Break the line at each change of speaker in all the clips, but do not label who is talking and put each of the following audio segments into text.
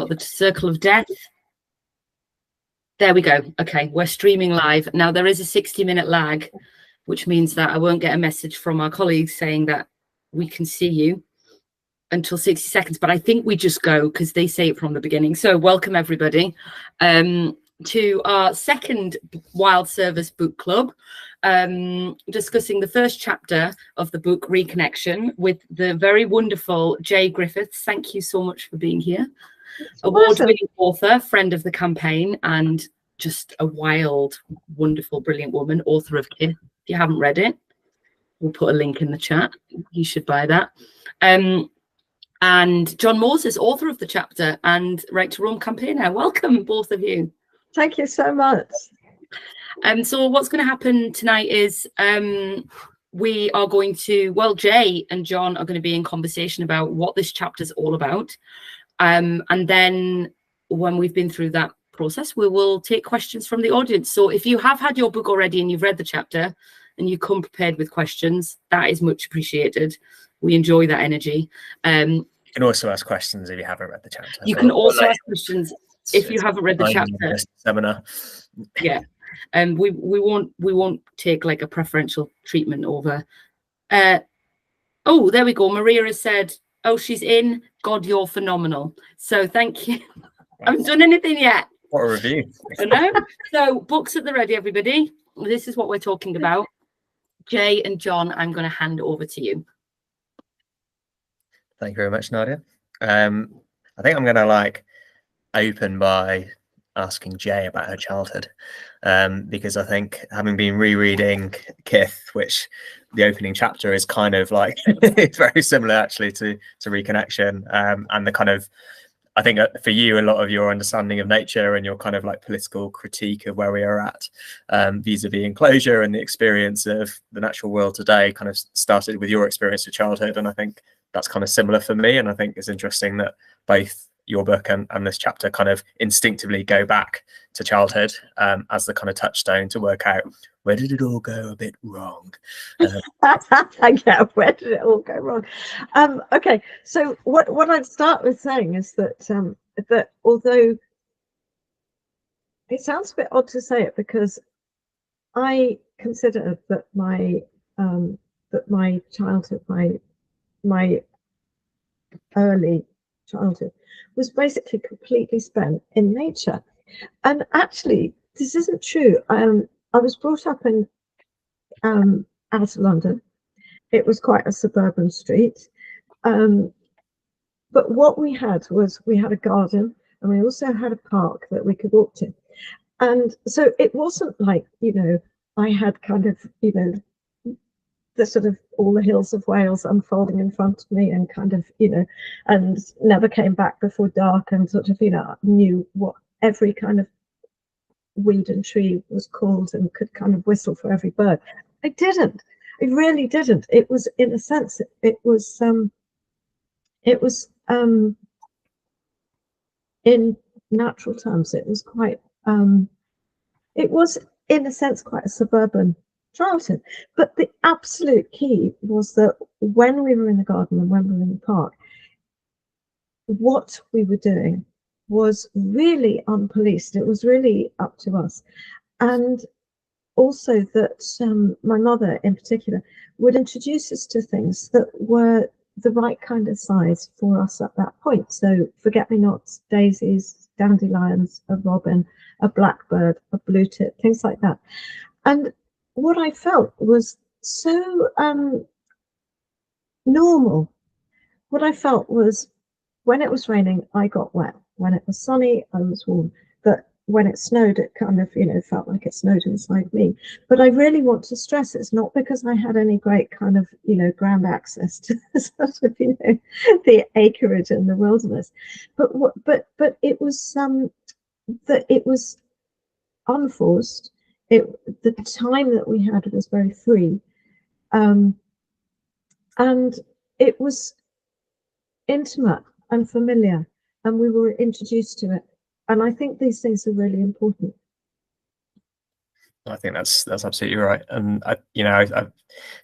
got the circle of death. There we go. Okay, we're streaming live. Now, there is a 60-minute lag, which means that I won't get a message from our colleagues saying that we can see you until 60 seconds. But I think we just go because they say it from the beginning. So welcome, everybody, to our second Wild Service book club, discussing the first chapter of the book Reconnection with the very wonderful Jay Griffiths. Thank you so much for being here. Award-winning author, friend of the campaign, and just a wild, wonderful, brilliant woman, author of Kith. If you haven't read it, we'll put a link in the chat. You should buy that. And Jon Moses, author of the chapter and Right to Roam campaigner. Welcome, both of you.
Thank you so much.
So what's going to happen tonight is we are going to, well, Jay and Jon are going to be in conversation about what this chapter is all about. And then when we've been through that process, we will take questions from the audience. So if you have had your book already and you've read the chapter and you come prepared with questions, that is much appreciated. We enjoy that energy.
You can also ask questions if you haven't read the chapter.
You can also ask questions if you haven't read the chapter.
Seminar.
Yeah. We won't take like a preferential treatment over. Oh, there we go. Maria has said, oh, she's in. God, you're phenomenal. So thank you. I haven't done anything yet.
What a review.
I know. So books at the ready, everybody. This is what we're talking about. Jay and Jon, I'm going to hand over to you.
Thank you very much, Nadia. I think I'm going to open by asking Jay about her childhood, because I think, having been rereading Kith, which the opening chapter is kind of like it's very similar actually to Reconnection, and the kind of, I think for you, a lot of your understanding of nature and your kind of political critique of where we are at vis-a-vis enclosure and the experience of the natural world today kind of started with your experience of childhood, and I think that's kind of similar for me. And I think it's interesting that both your book and this chapter kind of instinctively go back to childhood as the kind of touchstone to work out, where did it all go a bit wrong?
Yeah, where did it all go wrong? Okay, so what I'd start with saying is that that although it sounds a bit odd to say it, because I consider that my childhood, my early childhood was basically completely spent in nature. And actually, this isn't true. I was brought up in out of London. It was quite a suburban street. But what we had was, we had a garden and we also had a park that we could walk to. And so it wasn't like, I had kind of, the sort of all the hills of Wales unfolding in front of me, and kind of, and never came back before dark, and sort of, knew what every kind of weed and tree was called and could kind of whistle for every bird. I didn't. I really didn't. It was, in a sense, it was in natural terms, it was quite, it was, in a sense, quite a suburban childhood. But the absolute key was that when we were in the garden and when we were in the park, what we were doing was really unpoliced. It was really up to us. And also that my mother in particular would introduce us to things that were the right kind of size for us at that point. So forget-me-nots, daisies, dandelions, a robin, a blackbird, a blue tit, things like that. And what I felt was so normal. What I felt was, when it was raining, I got wet. When it was sunny, I was warm. But when it snowed, it kind of, felt like it snowed inside me. But I really want to stress, it's not because I had any great kind of, ground access to sort of, the acreage in the wilderness. But it was that it was unforced. The time that we had was very free, and it was intimate and familiar, and we were introduced to it. And I think these things are really important.
I think that's absolutely right. And I've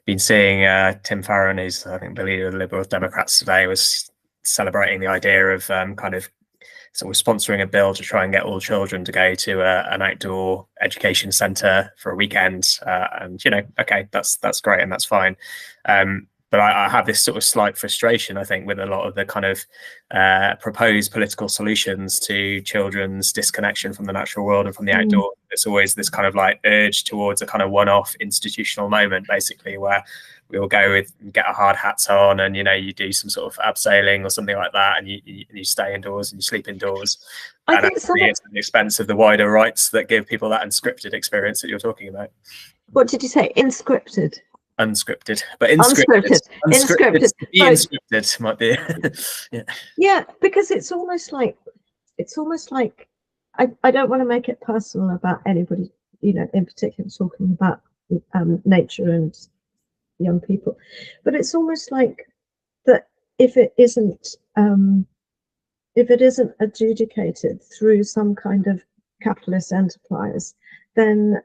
been seeing Tim Farron, who's I think the leader of the Liberal Democrats today, was celebrating the idea of kind of so we're sponsoring a bill to try and get all children to go to an outdoor education centre for a weekend. And, you know, okay, that's great and that's fine. But I have this sort of slight frustration, I think, with a lot of the kind of proposed political solutions to children's disconnection from the natural world and from the outdoors. It's always this kind of like urge towards a kind of one-off institutional moment, basically, where we will go with get our hard hats on and, you know, you do some sort of abseiling or something like that, and you stay indoors and you sleep indoors.
I
and
think
it's at the expense of the wider rights that give people that unscripted experience that you're talking about.
What did you say? Inscripted?
Unscripted, but unscripted. Unscripted might be.
Yeah, because it's almost like I don't want to make it personal about anybody, you know, in particular talking about nature and young people, but it's almost like that if it isn't adjudicated through some kind of capitalist enterprise, then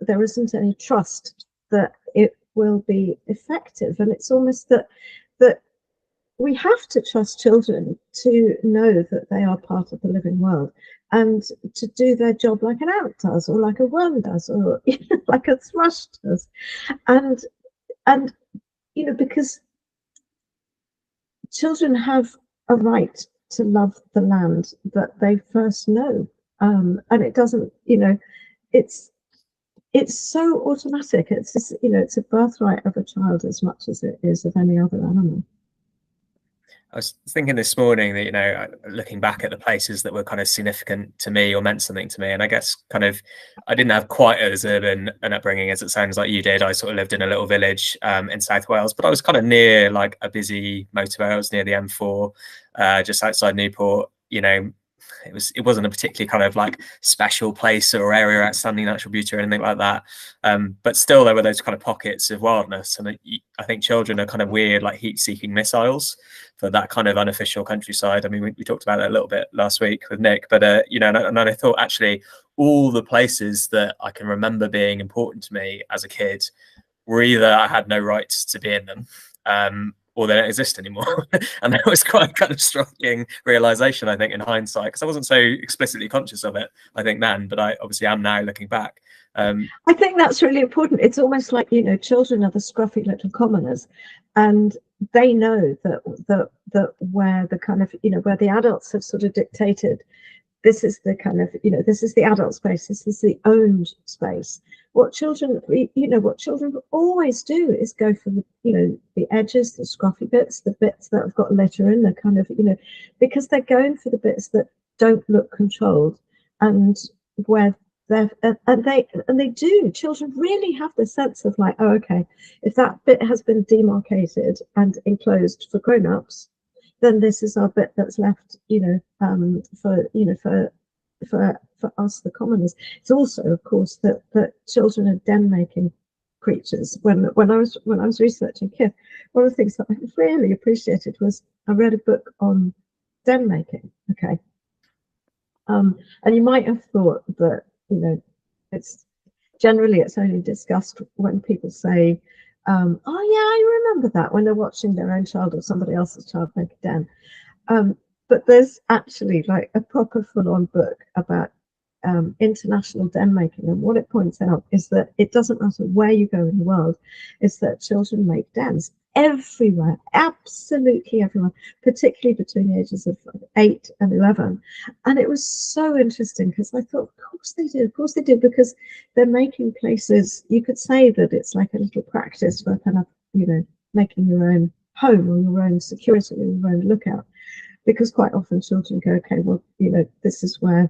there isn't any trust that it will be effective. And it's almost that we have to trust children to know that they are part of the living world and to do their job like an ant does, or like a worm does, or, you know, like a thrush does. And you know, because children have a right to love the land that they first know, and it doesn't, you know, it's so automatic. It's just, you know, it's a birthright of a child as much as it is of any other animal.
I was thinking this morning that, you know, looking back at the places that were kind of significant to me or meant something to me, and I guess kind of I didn't have quite as urban an upbringing as it sounds like you did. I sort of lived in a little village in South Wales, but I was kind of near like a busy motorway. I was near the M4, just outside Newport. You know, it wasn't a particularly kind of like special place or area, outstanding natural beauty or anything like that. But still, there were those kind of pockets of wildness, and I think children are kind of weird, like heat-seeking missiles for that kind of unofficial countryside. I mean, we talked about that a little bit last week with Nick, but you know, and I thought actually all the places that I can remember being important to me as a kid were either I had no rights to be in them, or they don't exist anymore. And that was quite a kind of striking realization, I think, in hindsight, because I wasn't so explicitly conscious of it, I think, then, but I obviously am now looking back.
I think that's really important. It's almost like, you know, children are the scruffy little commoners, and they know that where the kind of, you know, where the adults have sort of dictated, this is the kind of, you know, this is the adult space, this is the owned space. What children, you know, what children always do is go for the, you know, the edges, the scruffy bits, the bits that have got litter in, the kind of, you know, because they're going for the bits that don't look controlled, and where they're, and they do. Children really have the sense of like, oh, okay, if that bit has been demarcated and enclosed for grown-ups, then this is our bit that's left, you know, for us, the commoners. It's also, of course, that children are den-making creatures. When I was researching Kith, one of the things that I really appreciated was I read a book on den making. Okay, and you might have thought that, you know, it's only discussed when people say, oh yeah, I remember that, when they're watching their own child or somebody else's child make a den. But there's actually like a proper full-on book about international den making, and what it points out is that it doesn't matter where you go in the world, is that children make dens everywhere, absolutely everywhere, particularly between the ages of 8 and 11. And it was so interesting because I thought, of course they do, because they're making places, you could say that it's like a little practice for kind of, you know, making your own home or your own security or your own lookout, because quite often children go, okay, well, you know, this is where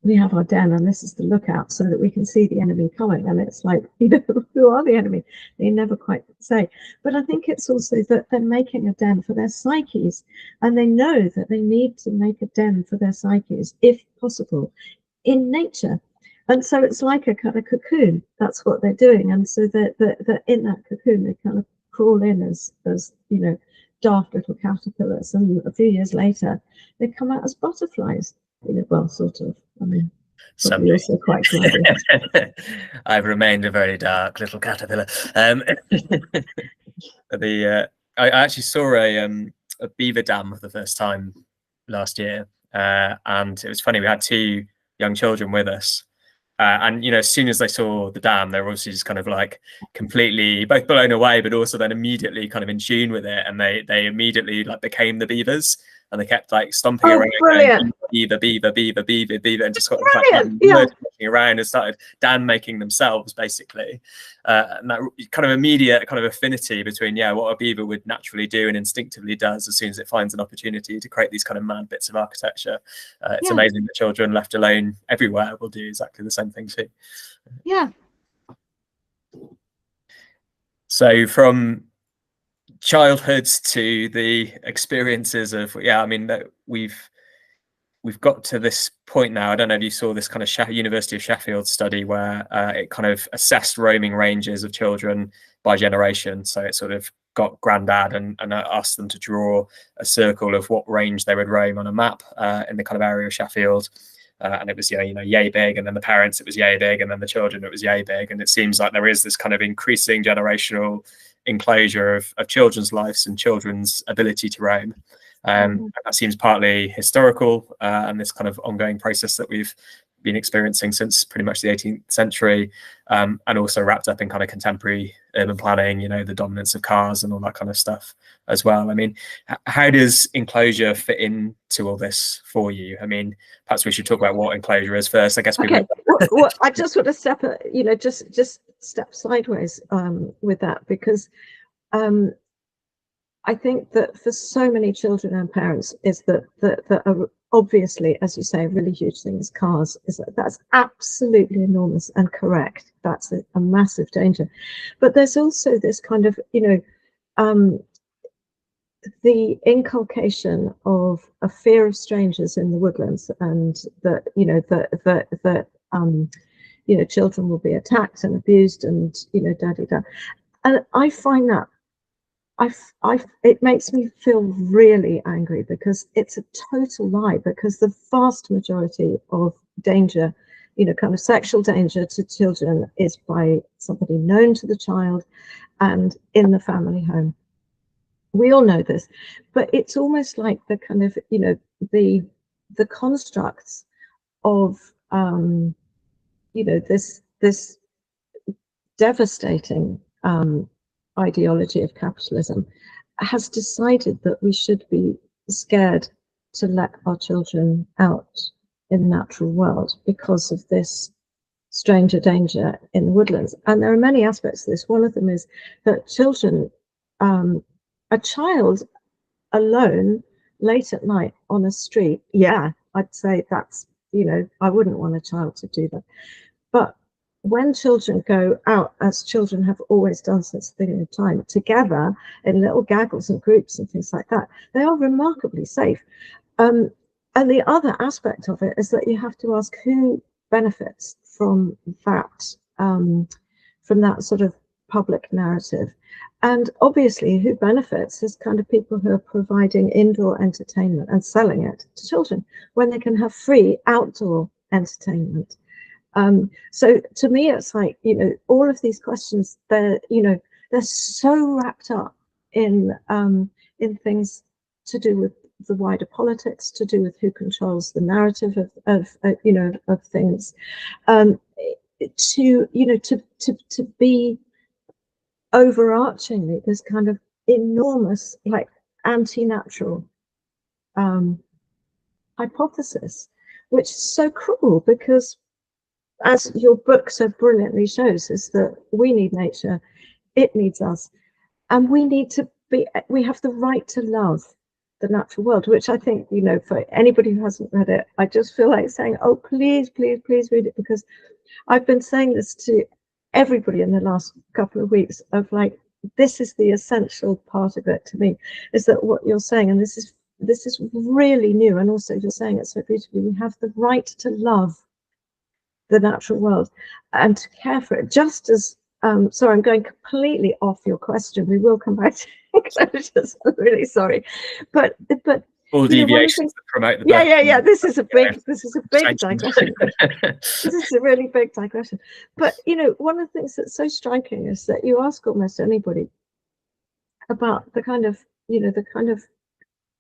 we have our den and this is the lookout so that we can see the enemy coming. And it's like, you know, who are the enemy? They never quite say. But I think it's also that they're making a den for their psyches, and they know that they need to make a den for their psyches, if possible, in nature. And so it's like a kind of cocoon. That's what they're doing. And so that in that cocoon, they kind of crawl in as you know, daft little caterpillars. And a few years later, they come out as butterflies. You know, well, sort of. I mean, probably also quite clever.
I've remained a very dark little caterpillar. I actually saw a beaver dam for the first time last year, and it was funny, we had 2 young children with us. And you know, as soon as they saw the dam, they were obviously just kind of like completely both blown away, but also then immediately kind of in tune with it, and they immediately like became the beavers, and they kept like stomping around,
brilliant.
beaver, beaver, beaver, beaver, beaver, and just got like
Yeah.
around and started dam making themselves basically, and that kind of immediate kind of affinity between what a beaver would naturally do and instinctively does as soon as it finds an opportunity to create these kind of mad bits of architecture. It's amazing that children left alone everywhere will do exactly the same thing too.
Yeah.
So from childhoods to the experiences of I mean that we've got to this point now. I don't know if you saw this kind of University of Sheffield study where it kind of assessed roaming ranges of children by generation. So it sort of got granddad and asked them to draw a circle of what range they would roam on a map in the kind of area of Sheffield. And it was yay big, and then the parents it was yay big, and then the children it was yay big. And it seems like there is this kind of increasing generational enclosure of children's lives and children's ability to roam. That seems partly historical and this kind of ongoing process that we've been experiencing since pretty much the 18th century, and also wrapped up in kind of contemporary urban planning, the dominance of cars and all that kind of stuff as well. I mean, how does enclosure fit into all this for you? I mean, perhaps we should talk about what enclosure is first. I guess
Okay. I just want to step, just step sideways with that, because I think that for so many children and parents is that obviously, as you say, a really huge thing is cars. That's absolutely enormous and correct. That's a massive danger. But there's also this kind of, the inculcation of a fear of strangers in the woodlands, and that children will be attacked and abused, and da. And I find that it makes me feel really angry, because it's a total lie, because the vast majority of danger, kind of sexual danger to children, is by somebody known to the child and in the family home. We all know this, but it's almost like the kind of, the constructs of, this devastating ideology of capitalism has decided that we should be scared to let our children out in the natural world because of this stranger danger in the woodlands. And there are many aspects to this. One of them is that children, a child alone late at night on a street, I'd say that's, I wouldn't want a child to do that. But when children go out, as children have always done since the beginning of time, together in little gaggles and groups and things like that, they are remarkably safe. And the other aspect of it is that you have to ask who benefits from that sort of public narrative. And obviously who benefits is kind of people who are providing indoor entertainment and selling it to children when they can have free outdoor entertainment. So to me, it's like, all of these questions, they're so wrapped up in things to do with the wider politics, to do with who controls the narrative of things, to be overarchingly this kind of enormous, like, anti-natural hypothesis, which is so cruel, because, as your book so brilliantly shows, is that we need nature, it needs us, and we have the right to love the natural world, which I think, for anybody who hasn't read it, I just feel like saying, oh, please, please, please read it, because I've been saying this to everybody in the last couple of weeks, of like, this is the essential part of it to me, is that what you're saying, and this is really new, and also you're saying it so beautifully, we have the right to love the natural world and to care for it, just as sorry, I'm going completely off your question. We will come back to enclosures. I'm really sorry, but
all deviations that promote the
yeah. This is a big digression. This is a really big digression. But one of the things that's so striking is that you ask almost anybody about the kind of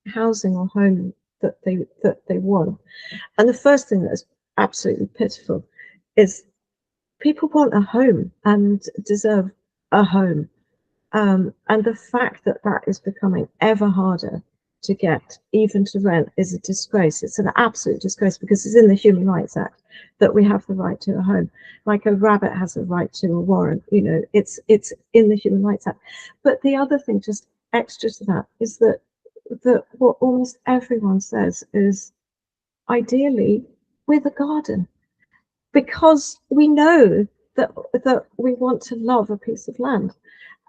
housing or home they want. And the first thing that's absolutely pitiful is people want a home and deserve a home. And the fact that that is becoming ever harder to get, even to rent, is a disgrace. It's an absolute disgrace, because it's in the Human Rights Act that we have the right to a home. Like a rabbit has a right to a warrant, you know, it's in the Human Rights Act. But the other thing, just extra to that, is that what almost everyone says is, ideally with a garden, because we know that we want to love a piece of land.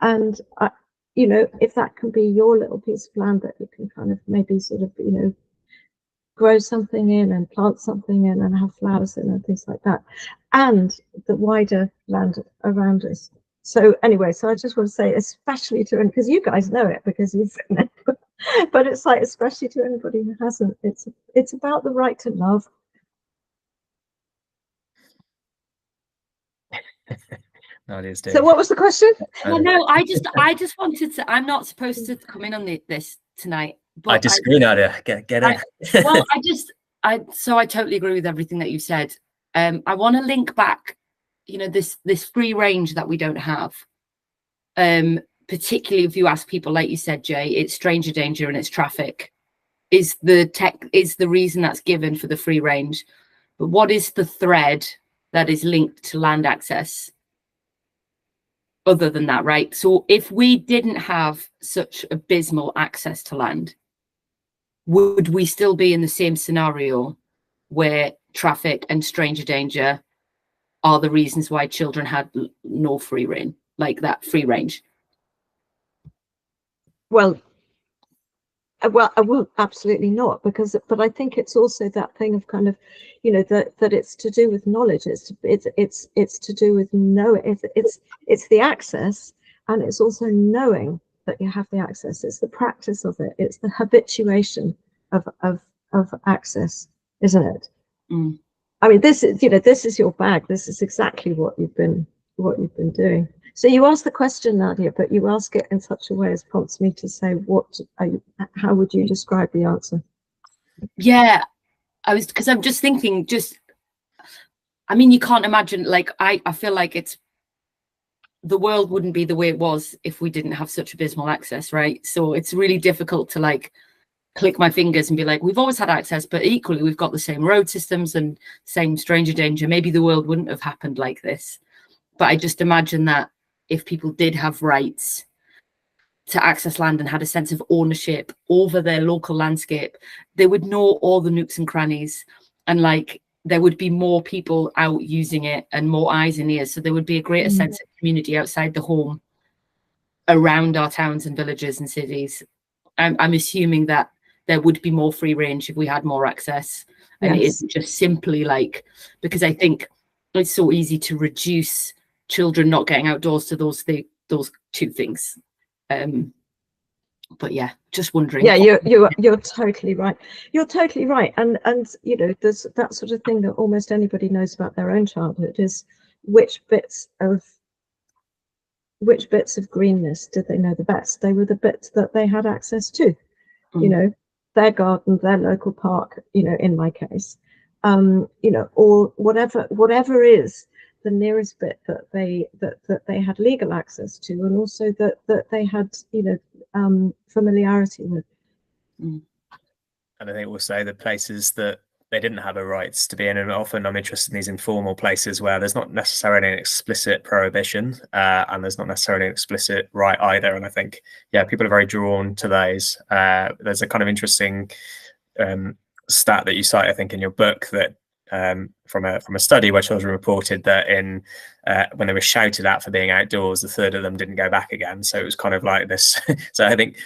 And you know, if that can be your little piece of land that you can kind of maybe sort of, you know, grow something in and plant something in and have flowers in and things like that, and the wider land around us. So anyway, so I just want to say, especially to, and because you guys know it because you've written it, but it's like, especially to anybody who hasn't, it's about the right to love.
No, it is.
So what was the question?
Well, no, I just wanted to. I'm not supposed to come in on this tonight. But
I disagree, Nadia. Get in.
Well, so I totally agree with everything that you said. I want to link back, you know, this free range that we don't have. Particularly if you ask people, like you said, Jay, it's stranger danger and it's traffic is the reason that's given for the free range. But what is the thread that is linked to land access? Other than that, right? So if we didn't have such abysmal access to land, would we still be in the same scenario where traffic and stranger danger are the reasons why children had no free reign, like that free range?
Well, absolutely not, but I think it's also that thing of kind of, you know, that it's to do with knowledge. It's to do with it's the access, and it's also knowing that you have the access. It's the practice of it. It's the habituation of access, isn't it?
Mm.
I mean, this is your bag. This is exactly what you've been doing. So you asked the question, Nadia, but you ask it in such a way as prompts me to say, how would you describe the answer?
Yeah, because I'm just thinking, I mean, you can't imagine, like, I feel like the world wouldn't be the way it was if we didn't have such abysmal access, right? So it's really difficult to like click my fingers and be like, we've always had access, but equally we've got the same road systems and same stranger danger. Maybe the world wouldn't have happened like this. But I just imagine that if people did have rights to access land and had a sense of ownership over their local landscape, they would know all the nooks and crannies, and like there would be more people out using it and more eyes and ears. So there would be a greater sense of community outside the home around our towns and villages and cities. I'm assuming that there would be more free range if we had more access. And It isn't just simply like, because I think it's so easy to reduce children not getting outdoors to those two things. But yeah, just wondering.
Yeah, you're totally right. You're totally right. And you know, there's that sort of thing that almost anybody knows about their own childhood, is which bits of greenness did they know the best? They were the bits that they had access to. You know, their garden, their local park, you know, in my case, you know, or whatever is the nearest bit that they had legal access to, and also that they had, you know, familiarity with.
And I think also the places that they didn't have a rights to be in, and often I'm interested in these informal places where there's not necessarily an explicit prohibition, and there's not necessarily an explicit right either. And I think, yeah, people are very drawn to those. There's a kind of interesting stat that you cite, I think, in your book, that from a study where children reported that when they were shouted at for being outdoors, a third of them didn't go back again. So it was kind of like this. So I think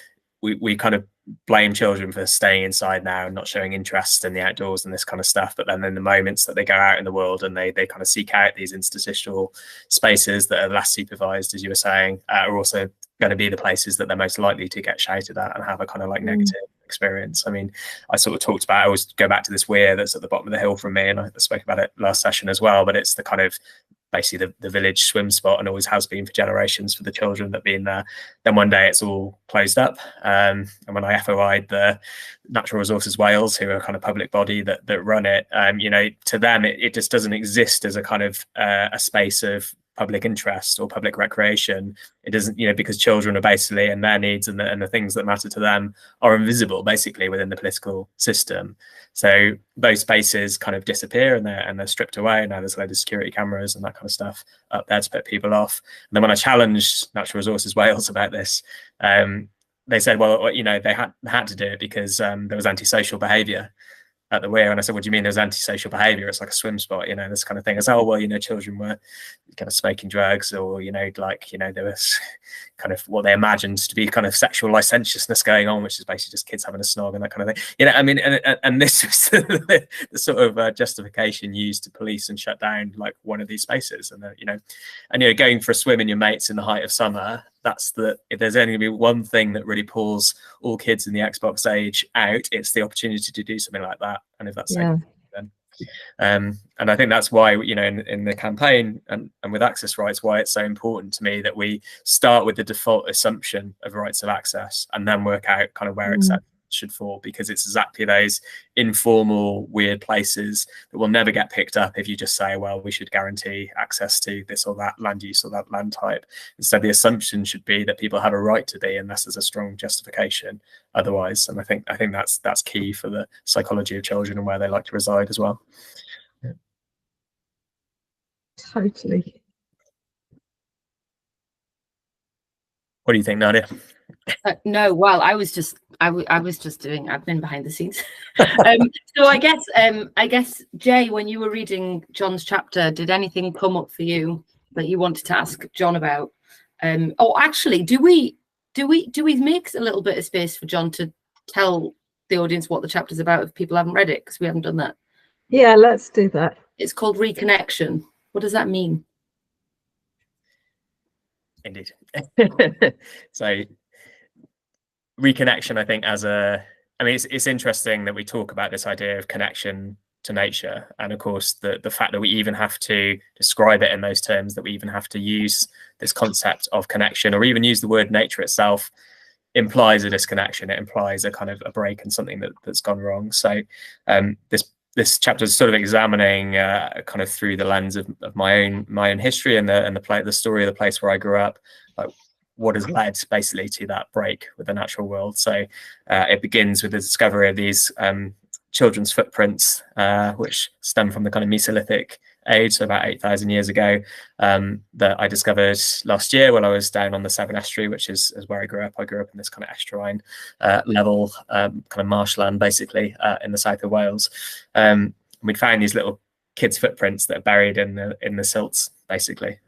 we kind of blame children for staying inside now and not showing interest in the outdoors and this kind of stuff, but then in the moments that they go out in the world and they kind of seek out these interstitial spaces that are less supervised, as you were saying, are also going to be the places that they're most likely to get shouted at and have a kind of like negative experience. I mean, I sort of talked about, I always go back to this weir that's at the bottom of the hill from me, and I spoke about it last session as well, but it's the kind of basically the village swim spot, and always has been for generations for the children that have been there. Then one day it's all closed up, and when I FOI'd the Natural Resources Wales, who are a kind of public body that run it, you know, to them it just doesn't exist as a kind of a space of public interest or public recreation. It doesn't, you know, because children are basically, and their needs and the things that matter to them are invisible basically within the political system. So those spaces kind of disappear, and they're stripped away. Now there's a load of security cameras and that kind of stuff up there to put people off. And then when I challenged Natural Resources Wales about this, they said, well, you know, they had to do it because there was antisocial behaviour at the weir. And I said, what do you mean there's antisocial behaviour? It's like a swim spot, you know, this kind of thing. I said, oh, well, you know, children were kind of smoking drugs, or, you know, like, you know, there was kind of what they imagined to be kind of sexual licentiousness going on, which is basically just kids having a snog and that kind of thing. You know, I mean, and this was the sort of justification used to police and shut down like one of these spaces. And, you know, going for a swim in your mates in the height of summer, if there's only going to be one thing that really pulls all kids in the Xbox age out, it's the opportunity to do something like that. And if that's safe, then and I think that's why, you know, in the campaign and with access rights, why it's so important to me that we start with the default assumption of rights of access and then work out kind of where exceptions should fall, because it's exactly those informal, weird places that will never get picked up if you just say, well, we should guarantee access to this or that land use or that land type. Instead, the assumption should be that people have a right to be, unless there's a strong justification otherwise. And I think that's key for the psychology of children and where they like to reside as well. Yeah.
Totally.
What do you think, Nadia?
No, well, I was just doing admin behind the scenes. So I guess Jay, when you were reading Jon's chapter, did anything come up for you that you wanted to ask Jon about? Oh, actually, do we make a little bit of space for Jon to tell the audience what the chapter's about if people haven't read it, because we haven't done that?
Yeah, let's do that.
It's called Reconnection. What does that mean?
Indeed. So reconnection, I think, it's interesting that we talk about this idea of connection to nature, and of course the fact that we even have to describe it in those terms, that we even have to use this concept of connection, or even use the word nature itself, implies a disconnection. It implies a kind of a break and something that's gone wrong. So this chapter is sort of examining kind of through the lens of my own history and the story of the place where I grew up, like what has led basically to that break with the natural world. So it begins with the discovery of these children's footprints, which stem from the kind of Mesolithic age, so about 8,000 years ago, that I discovered last year when I was down on the Severn Estuary, which is where I grew up. I grew up in this kind of estuarine level kind of marshland, basically, in the south of Wales. We'd found these little kids' footprints that are buried in the silts, basically,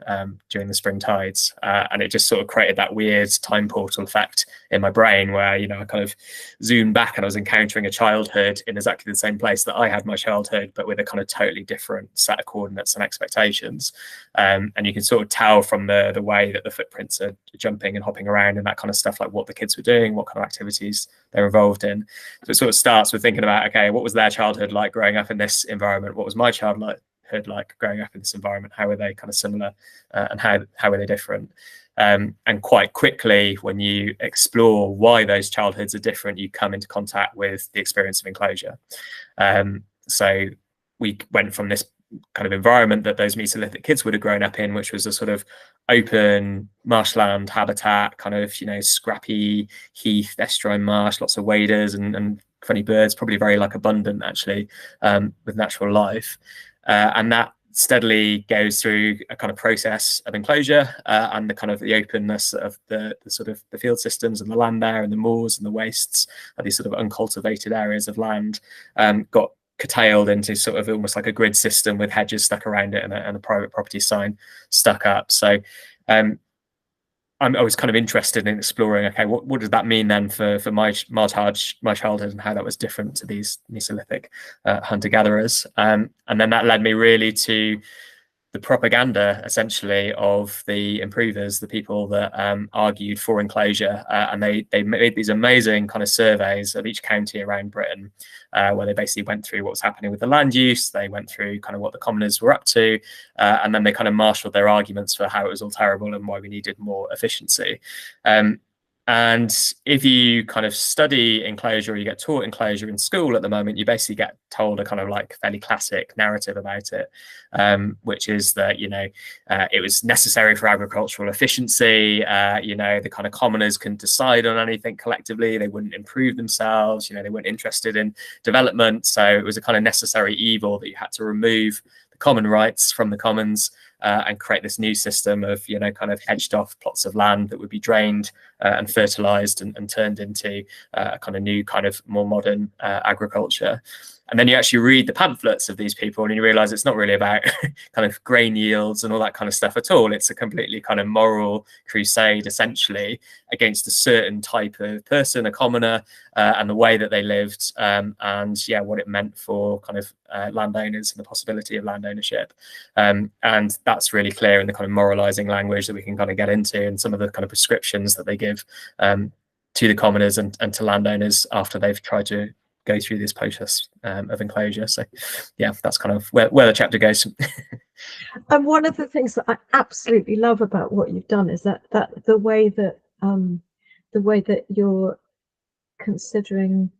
during the spring tides, and it just sort of created that weird time portal effect in my brain where, you know, I kind of zoomed back and I was encountering a childhood in exactly the same place that I had my childhood, but with a kind of totally different set of coordinates and expectations. And you can sort of tell from the way that the footprints are jumping and hopping around and that kind of stuff, like what the kids were doing, what kind of activities they're involved in. So it sort of starts with thinking about, okay, what was their childhood like growing up in this environment? What was my childhood like growing up in this environment? How were they kind of similar, and how were they different? And quite quickly, when you explore why those childhoods are different, you come into contact with the experience of enclosure. So we went from this kind of environment that those Mesolithic kids would have grown up in, which was a sort of open marshland habitat, kind of, you know, scrappy heath, estuarine marsh, lots of waders and funny birds, probably very like abundant actually, with natural life. And that steadily goes through a kind of process of enclosure, and the kind of the openness of the sort of the field systems and the land there and the moors and the wastes, these sort of uncultivated areas of land, got curtailed into sort of almost like a grid system with hedges stuck around it and a private property sign stuck up. So I was kind of interested in exploring, okay, what does that mean then for my childhood and how that was different to these Mesolithic hunter-gatherers. And then that led me really to the propaganda essentially of the improvers, the people that argued for enclosure, and they made these amazing kind of surveys of each county around Britain, where they basically went through what was happening with the land use, they went through kind of what the commoners were up to, and then they kind of marshaled their arguments for how it was all terrible and why we needed more efficiency. And if you kind of study enclosure, or you get taught enclosure in school at the moment, you basically get told a kind of like fairly classic narrative about it, which is that, you know, it was necessary for agricultural efficiency. You know, the kind of commoners couldn't decide on anything collectively. They wouldn't improve themselves. You know, they weren't interested in development. So it was a kind of necessary evil that you had to remove the common rights from the commons, and create this new system of, you know, kind of hedged off plots of land that would be drained and fertilized and turned into a kind of new, kind of more modern agriculture. And then you actually read the pamphlets of these people and you realize it's not really about kind of grain yields and all that kind of stuff at all. It's a completely kind of moral crusade, essentially, against a certain type of person, a commoner, and the way that they lived, and yeah, what it meant for kind of landowners and the possibility of land ownership. And that's really clear in the kind of moralizing language that we can kind of get into, and some of the kind of prescriptions that they give to the commoners and to landowners after they've tried to go through this process of enclosure. So yeah, that's kind of where the chapter goes.
And one of the things that I absolutely love about what you've done is that the way that you're considering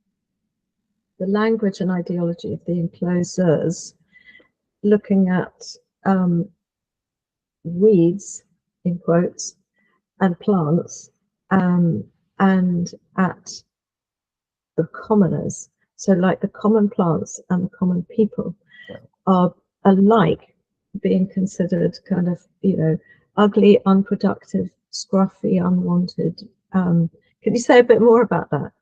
the language and ideology of the enclosures, looking at weeds in quotes and plants, and at the commoners. So like the common plants and the common people are alike being considered kind of, you know, ugly, unproductive, scruffy, unwanted. Can you say a bit more about that?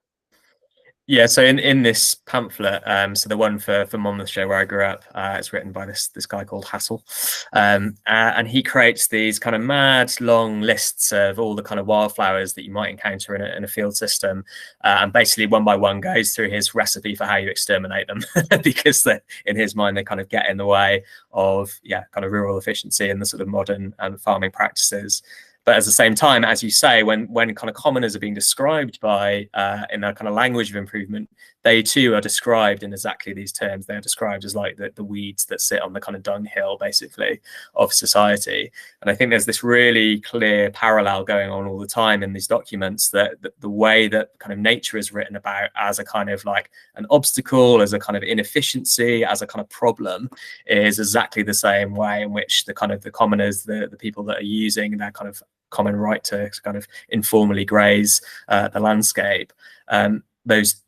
Yeah, so in this pamphlet, so the one for Monmouthshire where I grew up, it's written by this guy called Hassel, and he creates these kind of mad long lists of all the kind of wildflowers that you might encounter in a field system, and basically one by one goes through his recipe for how you exterminate them, because in his mind they kind of get in the way of, yeah, kind of rural efficiency and the sort of modern farming practices. But at the same time, as you say, when kind of commoners are being described by in a kind of language of improvement, they too are described in exactly these terms. They are described as like the weeds that sit on the kind of dunghill, basically, of society. And I think there's this really clear parallel going on all the time in these documents, that the way that kind of nature is written about as a kind of like an obstacle, as a kind of inefficiency, as a kind of problem, is exactly the same way in which the kind of the commoners, the people that are using their kind of common right to kind of informally graze the landscape,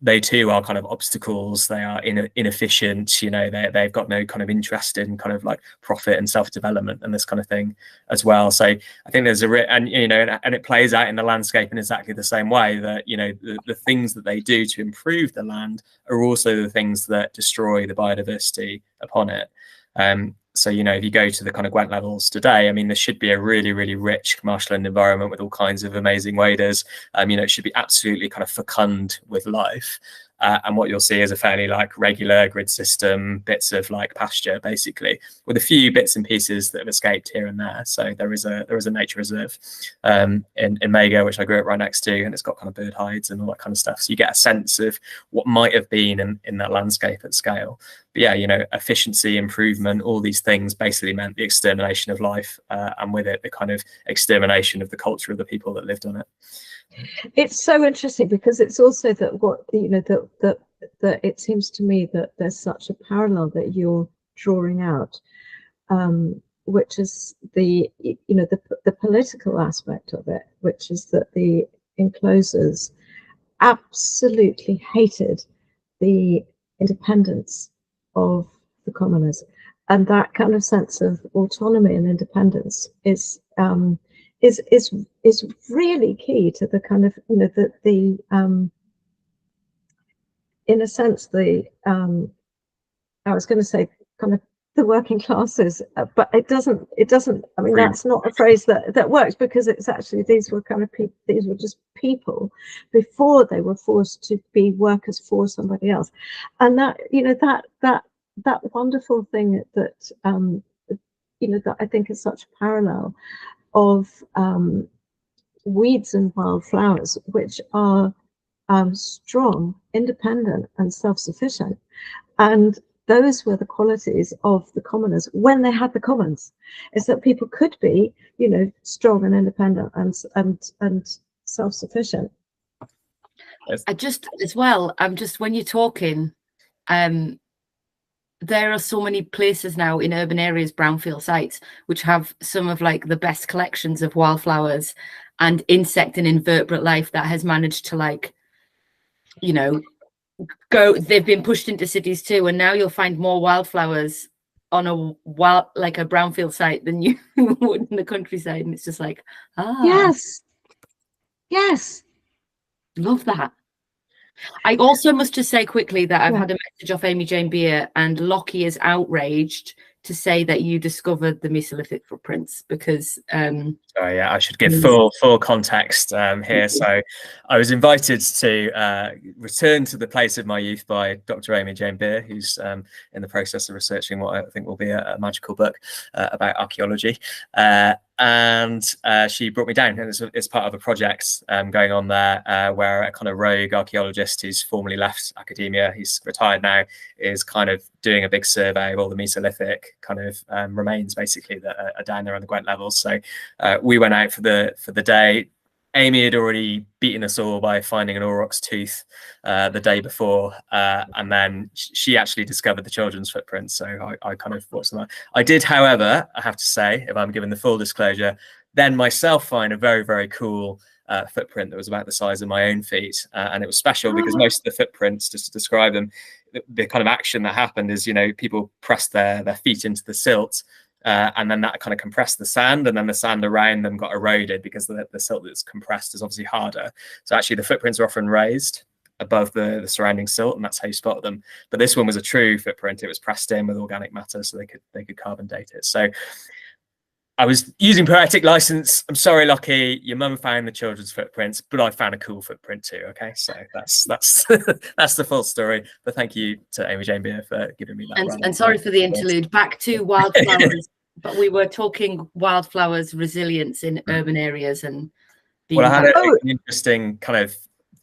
they too are kind of obstacles. They are inefficient, you know, they've got no kind of interest in kind of like profit and self-development and this kind of thing as well. So I think there's and you know, and it plays out in the landscape in exactly the same way, that, you know, the things that they do to improve the land are also the things that destroy the biodiversity upon it. So, you know, if you go to the kind of Gwent levels today, I mean, there should be a really, really rich marshland environment with all kinds of amazing waders. You know, it should be absolutely kind of fecund with life. And what you'll see is a fairly like regular grid system, bits of like pasture, basically, with a few bits and pieces that have escaped here and there. So there is a nature reserve in Mago, which I grew up right next to, and it's got kind of bird hides and all that kind of stuff. So you get a sense of what might have been in that landscape at scale. But yeah, you know, efficiency, improvement, all these things basically meant the extermination of life, and with it, the kind of extermination of the culture of the people that lived on it.
It's so interesting because it's also that what, you know, that it seems to me that there's such a parallel that you're drawing out, which is the, you know, the political aspect of it, which is that the enclosures absolutely hated the independence of the commoners, and that kind of sense of autonomy and independence is really key to the kind of, you know, the in a sense the I was going to say kind of the working classes, but it doesn't, I mean, that's not a phrase that works, because it's actually, these were kind of people, these were just people before they were forced to be workers for somebody else. And that, you know, that wonderful thing that you know, that I think is such a parallel of weeds and wildflowers, which are strong, independent, and self-sufficient. And those were the qualities of the commoners when they had the commons, is that people could be, you know, strong and independent and self-sufficient.
I just, as well, I'm just, when you're talking, there are so many places now in urban areas, brownfield sites, which have some of like the best collections of wildflowers and insect and invertebrate life that has managed to, like, you know, they've been pushed into cities too, and now you'll find more wildflowers on a like a brownfield site than you would in the countryside, and it's just like,
yes,
love that. I also must just say quickly that I've had a message off Amy Jane Beer, and Lockie is outraged to say that you discovered the Mesolithic footprints, because
oh yeah, I should give full context here. So I was invited to return to the place of my youth by Dr. Amy Jane Beer, who's in the process of researching what I think will be a magical book about archaeology. And she brought me down, and it's part of a project going on there where a kind of rogue archaeologist who's formerly left academia, he's retired now, is kind of doing a big survey of all the Mesolithic kind of remains basically that are down there on the Gwent levels. So we went out for the day. Amy had already beaten us all by finding an aurochs tooth the day before, and then she actually discovered the children's footprints. So I kind of watched them. I did, however, I have to say, if I'm given the full disclosure, then myself find a very, very cool footprint that was about the size of my own feet, and it was special because most of the footprints, just to describe them, the kind of action that happened is, you know, people pressed their feet into the silt. And then that kind of compressed the sand, and then the sand around them got eroded because the silt that's compressed is obviously harder. So actually the footprints are often raised above the surrounding silt, and that's how you spot them. But this one was a true footprint. It was pressed in with organic matter, so they could carbon date it. So I was using poetic license. I'm sorry, Lockie, your mum found the children's footprints, but I found a cool footprint too. Okay, so that's that's the full story. But thank you to Amy Jane Beer for giving me that.
And sorry for the interlude. Back to wildflowers, but we were talking wildflowers' resilience in urban areas and.
Well, I had an interesting kind of